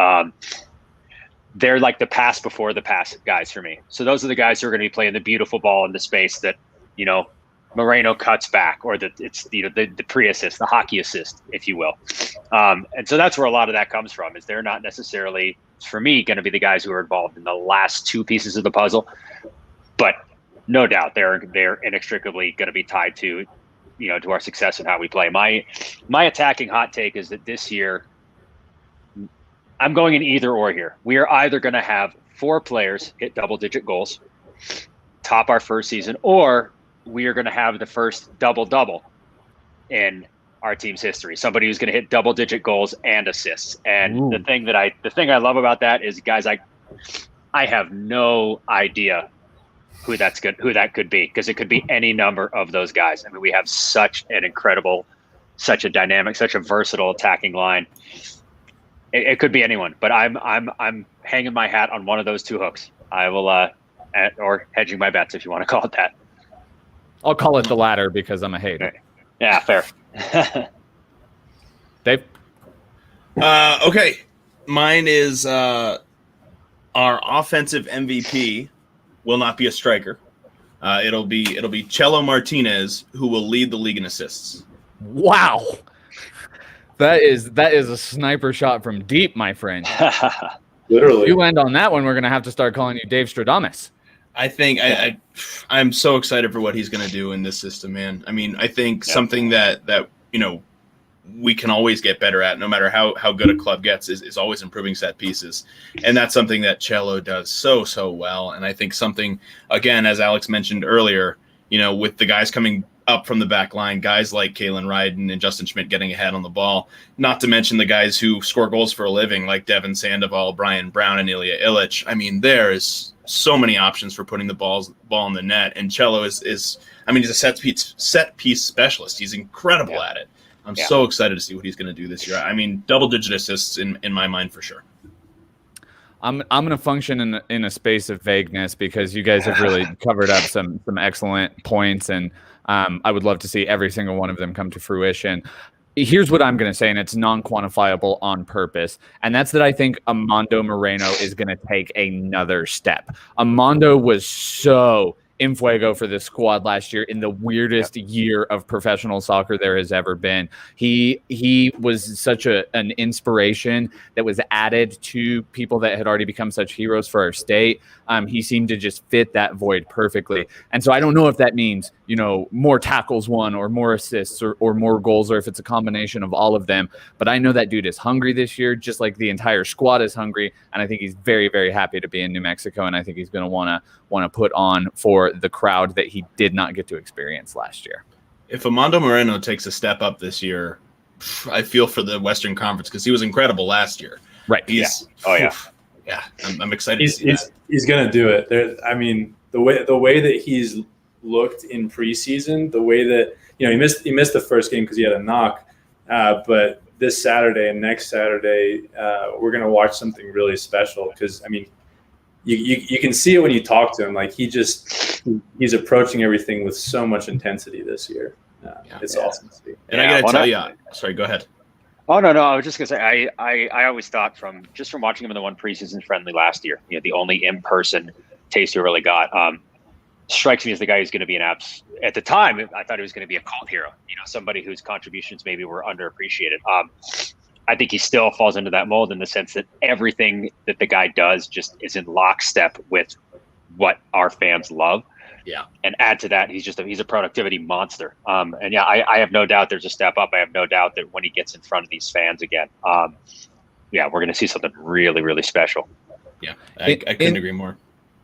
They're like the pass before the pass guys for me. So those are the guys who are going to be playing the beautiful ball in the space that, Moreno cuts back, or it's the pre-assist, the hockey assist, if you will. And so that's where a lot of that comes from, is they're not necessarily, for me, going to be the guys who are involved in the last 2 pieces of the puzzle. But no doubt they're inextricably going to be tied to, to our success and how we play. My attacking hot take is that this year, I'm going in either or here. We are either going to have 4 players hit double-digit goals, top our first season, or we are going to have the first double-double in our team's history. Somebody who's going to hit double-digit goals and assists. And the thing I love about that is, guys, I have no idea who that could be, because it could be any number of those guys. We have such an incredible, such a dynamic, such a versatile attacking line. It could be anyone, but I'm hanging my hat on one of those 2 hooks. I will, or hedging my bets, if you want to call it that. I'll call it the latter because I'm a hater. Yeah, fair. Dave? Okay. Mine is our offensive MVP will not be a striker. It'll be Chelo Martinez, who will lead the league in assists. Wow. That is a sniper shot from deep, my friend. Literally. If you land on that one, we're going to have to start calling you Dave Stradamus. I think I'm so excited for what he's going to do in this system, man. I think something that we can always get better at, no matter how good a club gets, is always improving set pieces. And that's something that Chelo does so well. And I think something, again, as Alex mentioned earlier, with the guys coming up from the back line, guys like Kalen Ryden and Justin Schmidt getting ahead on the ball, not to mention the guys who score goals for a living, like Devin Sandoval, Brian Brown, and Ilya Illich. There is so many options for putting the ball in the net. And Chelo is he's a set piece specialist. He's incredible at it. I'm so excited to see what he's going to do this year. Double-digit assists in my mind for sure. I'm going to function in a space of vagueness because you guys have really covered up some excellent points, and I would love to see every single one of them come to fruition. Here's what I'm going to say, and it's non-quantifiable on purpose, and that's that I think Amando Moreno is going to take another step. Amando was so in fuego for this squad last year in the weirdest year of professional soccer there has ever been. He was such an inspiration that was added to people that had already become such heroes for our state. He seemed to just fit that void perfectly. And so I don't know if that means, more tackles won or more assists or more goals, or if it's a combination of all of them. But I know that dude is hungry this year, just like the entire squad is hungry. And I think he's very, very happy to be in New Mexico. And I think he's going to want to put on for the crowd that he did not get to experience last year. If Amando Moreno takes a step up this year, I feel for the Western Conference, because he was incredible last year. Right. He's yeah. I'm excited to see that. He's gonna do it. I mean, the way that he's looked in preseason, the way that he missed the first game because he had a knock, but this Saturday and next Saturday, we're gonna watch something really special because I mean, you can see it when you talk to him. Like he's approaching everything with so much intensity this year. It's awesome to see. And I gotta tell you, sorry, go ahead. Oh no, I was just gonna say I always thought from watching him in the one preseason friendly last year, the only in-person taste we really got, strikes me as the guy who's going to be at the time. I thought he was going to be a cult hero, somebody whose contributions maybe were underappreciated. I think he still falls into that mold in the sense that everything that the guy does just is in lockstep with what our fans love. Yeah. And add to that, he's a productivity monster. And yeah, I have no doubt there's a step up. I have no doubt that when he gets in front of these fans again, we're going to see something really, really special. Yeah, I couldn't agree more.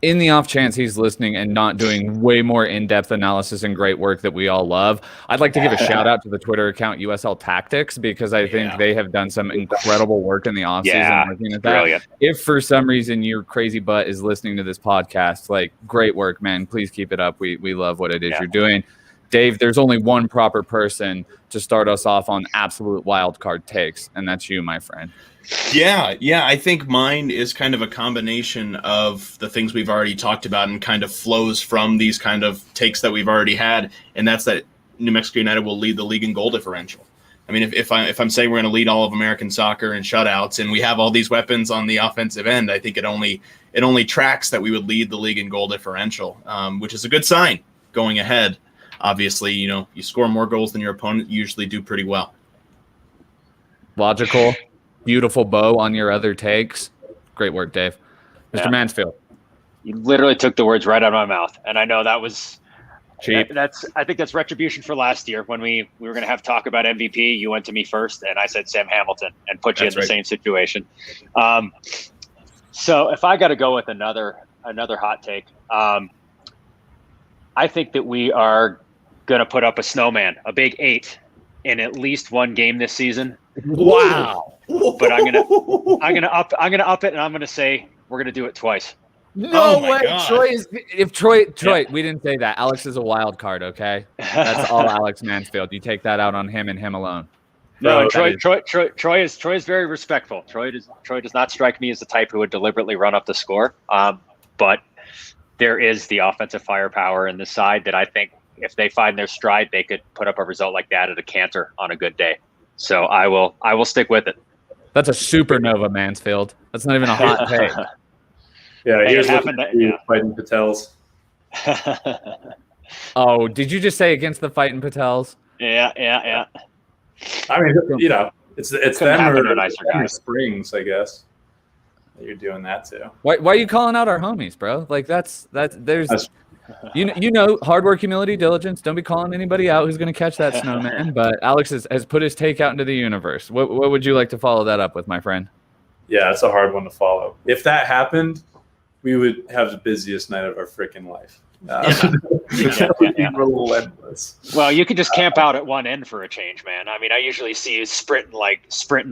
In the off chance he's listening and not doing way more in-depth analysis and great work that we all love, I'd like to give a shout out to the Twitter account USL Tactics because I think they have done some incredible work in the offseason working at that. Brilliant. If for some reason your crazy butt is listening to this podcast, like great work, man. Please keep it up. We love what it is you're doing. Dave, there's only one proper person to start us off on absolute wild card takes, and that's you, my friend. Yeah. I think mine is kind of a combination of the things we've already talked about and kind of flows from these kind of takes that we've already had, and that's that New Mexico United will lead the league in goal differential. I mean, if I'm saying we're going to lead all of American soccer in shutouts, and we have all these weapons on the offensive end, I think it only tracks that we would lead the league in goal differential, which is a good sign going ahead. Obviously, you score more goals than your opponent, you usually do pretty well. Logical. Beautiful bow on your other takes. Great work, Dave. Mr. Mansfield. You literally took the words right out of my mouth. And I know that was cheap. I think that's retribution for last year when we were going to have talk about MVP. You went to me first, and I said Sam Hamilton and put you in the same situation. So if I got to go with another hot take, I think that we are going to put up a snowman, a big 8 in at least one game this season. Wow. But I'm gonna up it, and I'm gonna say we're gonna do it twice. No way. God. Troy, we didn't say that. Alex is a wild card, okay? That's all Alex Mansfield. You take that out on him and him alone. No, Troy is very respectful. Troy does not strike me as the type who would deliberately run up the score. But there is the offensive firepower in the side that I think if they find their stride, they could put up a result like that at a canter on a good day. So I will stick with it. That's a supernova, Mansfield. That's not even a hot take. Here's fighting Patels. Oh, did you just say against the fighting Patels? Yeah. I mean, it's them or Springs, I guess. You're doing that too. Why are you calling out our homies, bro? Like that's hard work, humility, diligence. Don't be calling anybody out who's going to catch that snowman. But Alex has put his take out into the universe. What would you like to follow that up with, my friend? Yeah, it's a hard one to follow. If that happened, we would have the busiest night of our freaking life. Relentless. Well, you could just camp out at one end for a change, man. I mean, I usually see you sprinting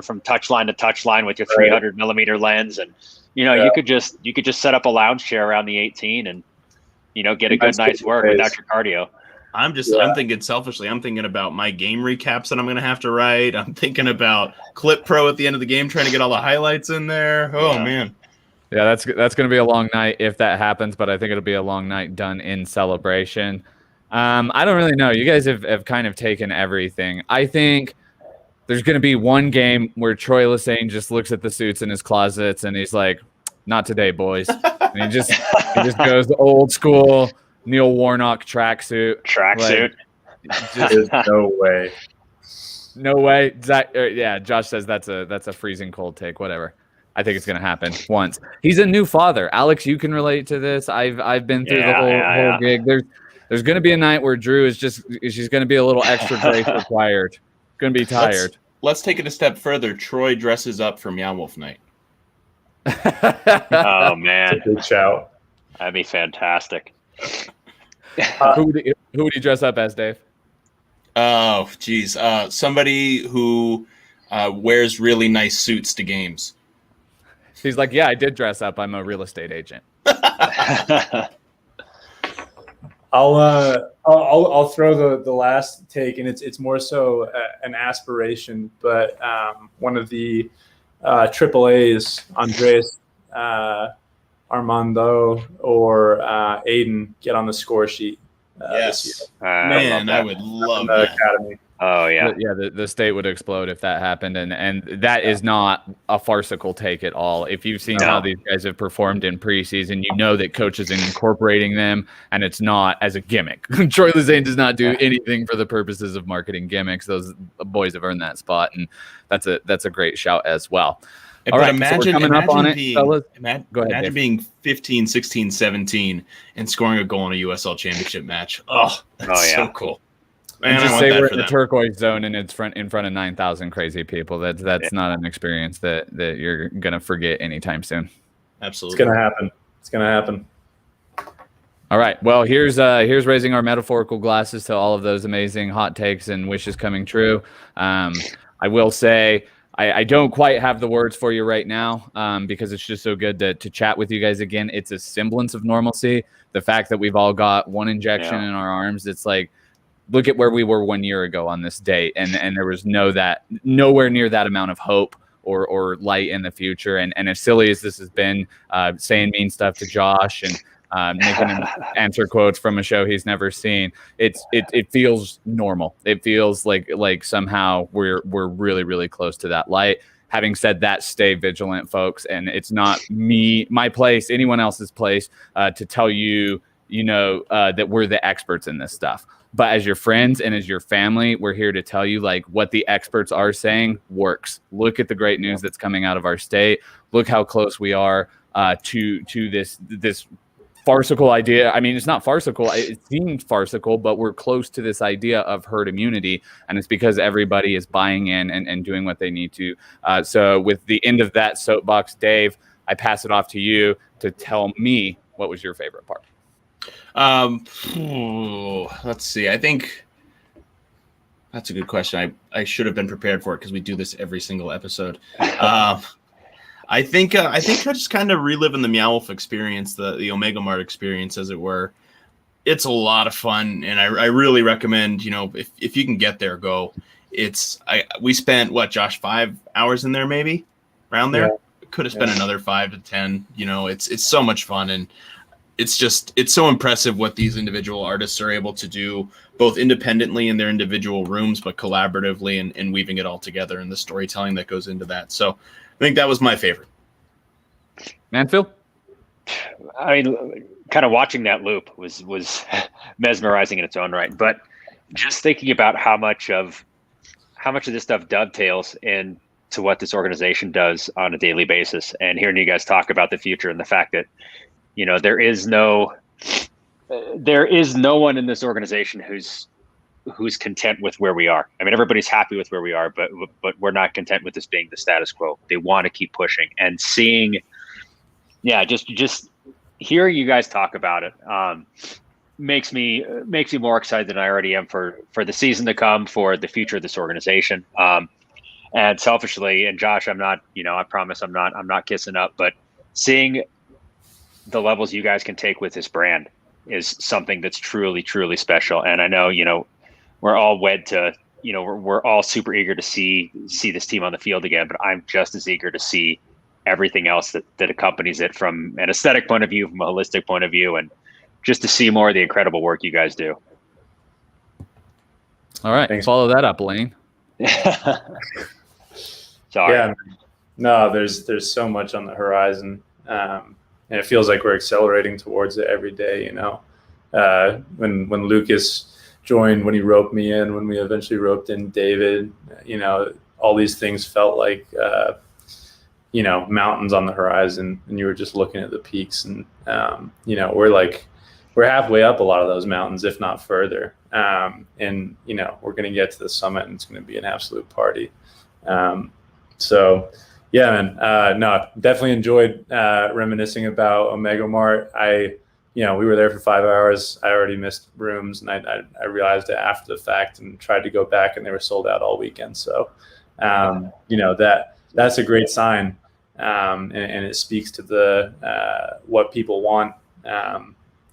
from touchline to touchline with your 300 millimeter lens, and you could just set up a lounge chair around the 18 and get a good night's work without your cardio. I'm thinking selfishly. I'm thinking about my game recaps that I'm going to have to write. I'm thinking about Clip Pro at the end of the game, trying to get all the highlights in there. Oh man. Yeah, that's going to be a long night if that happens, but I think it'll be a long night done in celebration. I don't really know. You guys have kind of taken everything. I think there's going to be one game where Troy Lesane just looks at the suits in his closets and he's like, "Not today, boys." And he just goes the old school Neil Warnock tracksuit. There's no way. No way. Josh says that's a freezing cold take. Whatever. I think it's going to happen once. He's a new father. Alex, you can relate to this. I've been through the whole gig. There's going to be a night where Drew she's going to be a little extra grace required. Going to be tired. Let's take it a step further. Troy dresses up for Meow Wolf night. Oh man, good shout. That'd be fantastic. Who would you dress up as, Dave? Oh, geez. Somebody who wears really nice suits to games. He's like, yeah, I did dress up. I'm a real estate agent. I'll throw the last take, and it's more so an aspiration, but one of the triple A's, Andres, Armando, or Aiden get on the score sheet. This year. Man, I would love that. Academy. Oh yeah, the state would explode if that happened, and that is not a farcical take at all. If you've seen how these guys have performed in preseason, you know that coach is incorporating them, and it's not as a gimmick. Troy Lezane does not do anything for the purposes of marketing gimmicks. Those boys have earned that spot, and that's a great shout as well. All right, imagine Dave. being 15, 16, 17 and scoring a goal in a USL championship match. Oh, that's so cool. Man, and just say we're in the turquoise zone and it's in front of 9,000 crazy people. That's not an experience that you're gonna forget anytime soon. Absolutely, It's gonna happen. All right. Well, here's raising our metaphorical glasses to all of those amazing hot takes and wishes coming true. I will say I don't quite have the words for you right now because it's just so good to chat with you guys again. It's a semblance of normalcy. The fact that we've all got one injection in our arms, it's like, look at where we were 1 year ago on this date, and there was nowhere near that amount of hope or light in the future. And as silly as this has been, saying mean stuff to Josh and making him answer quotes from a show he's never seen, it feels normal. It feels like somehow we're really, really close to that light. Having said that, stay vigilant, folks. And it's not my place, anyone else's place to tell you, that we're the experts in this stuff. But as your friends and as your family, we're here to tell you what the experts are saying works. Look at the great news that's coming out of our state. Look how close we are to this farcical idea. I mean, it's not farcical. It seems farcical, but we're close to this idea of herd immunity. And it's because everybody is buying in and doing what they need to. So with the end of that soapbox, Dave, I pass it off to you to tell me what was your favorite part. Let's see. I think that's a good question. I should have been prepared for it because we do this every single episode. I think I just kind of reliving the Meow Wolf experience, the Omega Mart experience, as it were. It's a lot of fun, and I really recommend, if you can get there, go. We spent Josh, 5 hours in there, maybe around there. Yeah. Could have spent another 5 to 10. It's so much fun, and it's so impressive what these individual artists are able to do, both independently in their individual rooms, but collaboratively and weaving it all together, and the storytelling that goes into that. So I think that was my favorite. Mansfield? I mean, kind of watching that loop was mesmerizing in its own right, but just thinking about how much of this stuff dovetails into what this organization does on a daily basis, and hearing you guys talk about the future and the fact that there is no one in this organization who's content with where we are. I mean, everybody's happy with where we are, but we're not content with this being the status quo. They want to keep pushing, and seeing, just hearing you guys talk about it makes me more excited than I already am for the season to come, for the future of this organization. And selfishly, and Josh, I'm not, I promise I'm not kissing up, but seeing the levels you guys can take with this brand is something that's truly, truly special. And I know, we're all wed to, we're all super eager to see this team on the field again, but I'm just as eager to see everything else that accompanies it from an aesthetic point of view, from a holistic point of view, and just to see more of the incredible work you guys do. All right. Thanks. Follow that up, Lane. Sorry. Yeah. No, there's so much on the horizon. And it feels like we're accelerating towards it every day, when Lucas joined, when he roped me in, when we eventually roped in David, all these things felt like, mountains on the horizon, and you were just looking at the peaks, and, we're halfway up a lot of those mountains, if not further. And, we're going to get to the summit, and it's going to be an absolute party. Yeah, man. No, definitely enjoyed reminiscing about Omega Mart. We were there for 5 hours. I already missed rooms, and I realized it after the fact and tried to go back, and they were sold out all weekend. So, that's a great sign. and it speaks to the what people want.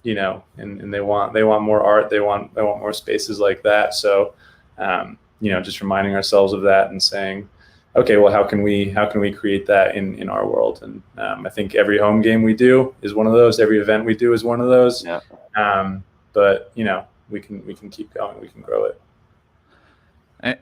You know, and they want more art. They want more spaces like that. So, you know, just reminding ourselves of that and saying, okay, well, how can we create that in our world? And I think every home game we do is one of those. Every event we do is one of those. Yeah. But you know, we can keep going. We can grow it.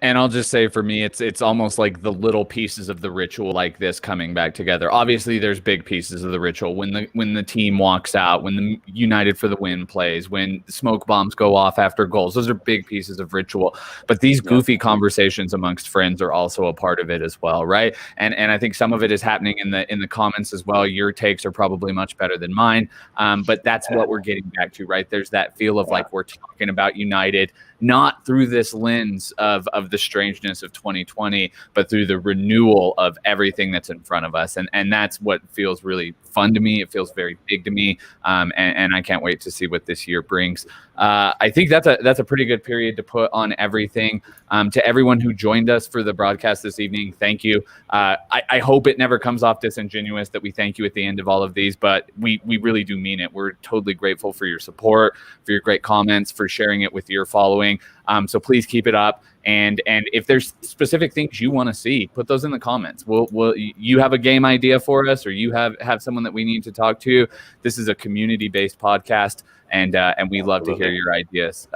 And I'll just say for me, it's almost like the little pieces of the ritual like this coming back together. Obviously, there's big pieces of the ritual when the team walks out, when the United for the Win plays, when smoke bombs go off after goals. Those are big pieces of ritual. But these goofy conversations amongst friends are also a part of it as well, right? And I think some of it is happening in the comments as well. Your takes are probably much better than mine, but that's what we're getting back to, right? There's that feel of like we're talking about United, not through this lens of the strangeness of 2020, but through the renewal of everything that's in front of us. And that's what feels really fun to me. It feels very big to me. And I can't wait to see what this year brings. I think that's a pretty good period to put on everything. To everyone who joined us for the broadcast this evening, thank you. I hope it never comes off disingenuous that we thank you at the end of all of these, but we really do mean it. We're totally grateful for your support, for your great comments, for sharing it with your following. So please keep it up. And if there's specific things you want to see, put those in the comments. You have a game idea for us, or you have someone that we need to talk to. This is a community-based podcast, and we love to hear your ideas.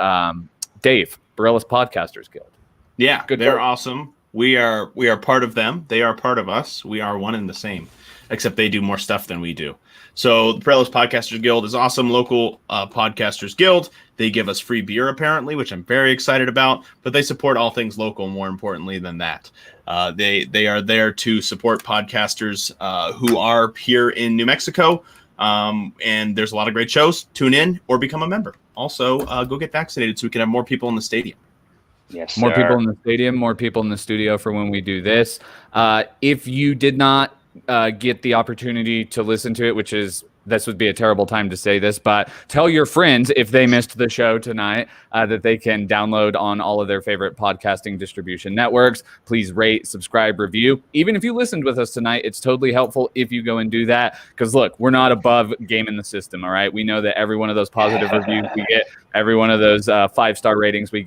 Dave, Borellis Podcasters Guild. Yeah, Good they're work. awesome. We are part of them. They are part of us. We are one and the same, except they do more stuff than we do. So the Borellis Podcasters Guild is awesome. Local podcasters guild. They give us free beer, apparently, which I'm very excited about. But they support all things local, more importantly than that. They are there to support podcasters who are here in New Mexico. And there's a lot of great shows. Tune in or become a member. Also, go get vaccinated so we can have more people in the stadium. Yes, More sir. people in the stadium, more people in the studio for when we do this. If you did not get the opportunity to listen to it, this would be a terrible time to say this, but tell your friends if they missed the show tonight that they can download on all of their favorite podcasting distribution networks. Please rate, subscribe, review. Even if you listened with us tonight, it's totally helpful if you go and do that. Because look, we're not above game in the system, all right? We know that every one of those positive reviews we get, every one of those 5-star ratings we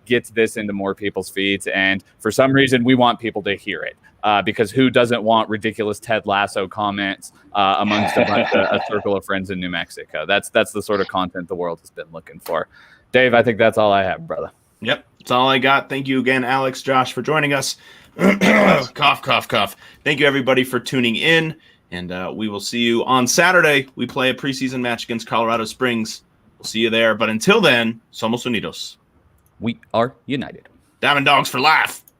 gets this into more people's feeds. And for some reason, we want people to hear it. Because who doesn't want ridiculous Ted Lasso comments amongst a circle of friends in New Mexico? That's the sort of content the world has been looking for. Dave, I think that's all I have, brother. Yep, that's all I got. Thank you again, Alex, Josh, for joining us. Cough, cough, cough. Thank you, everybody, for tuning in. And we will see you on Saturday. We play a preseason match against Colorado Springs. We'll see you there. But until then, somos unidos. We are united. Diamond Dogs for life.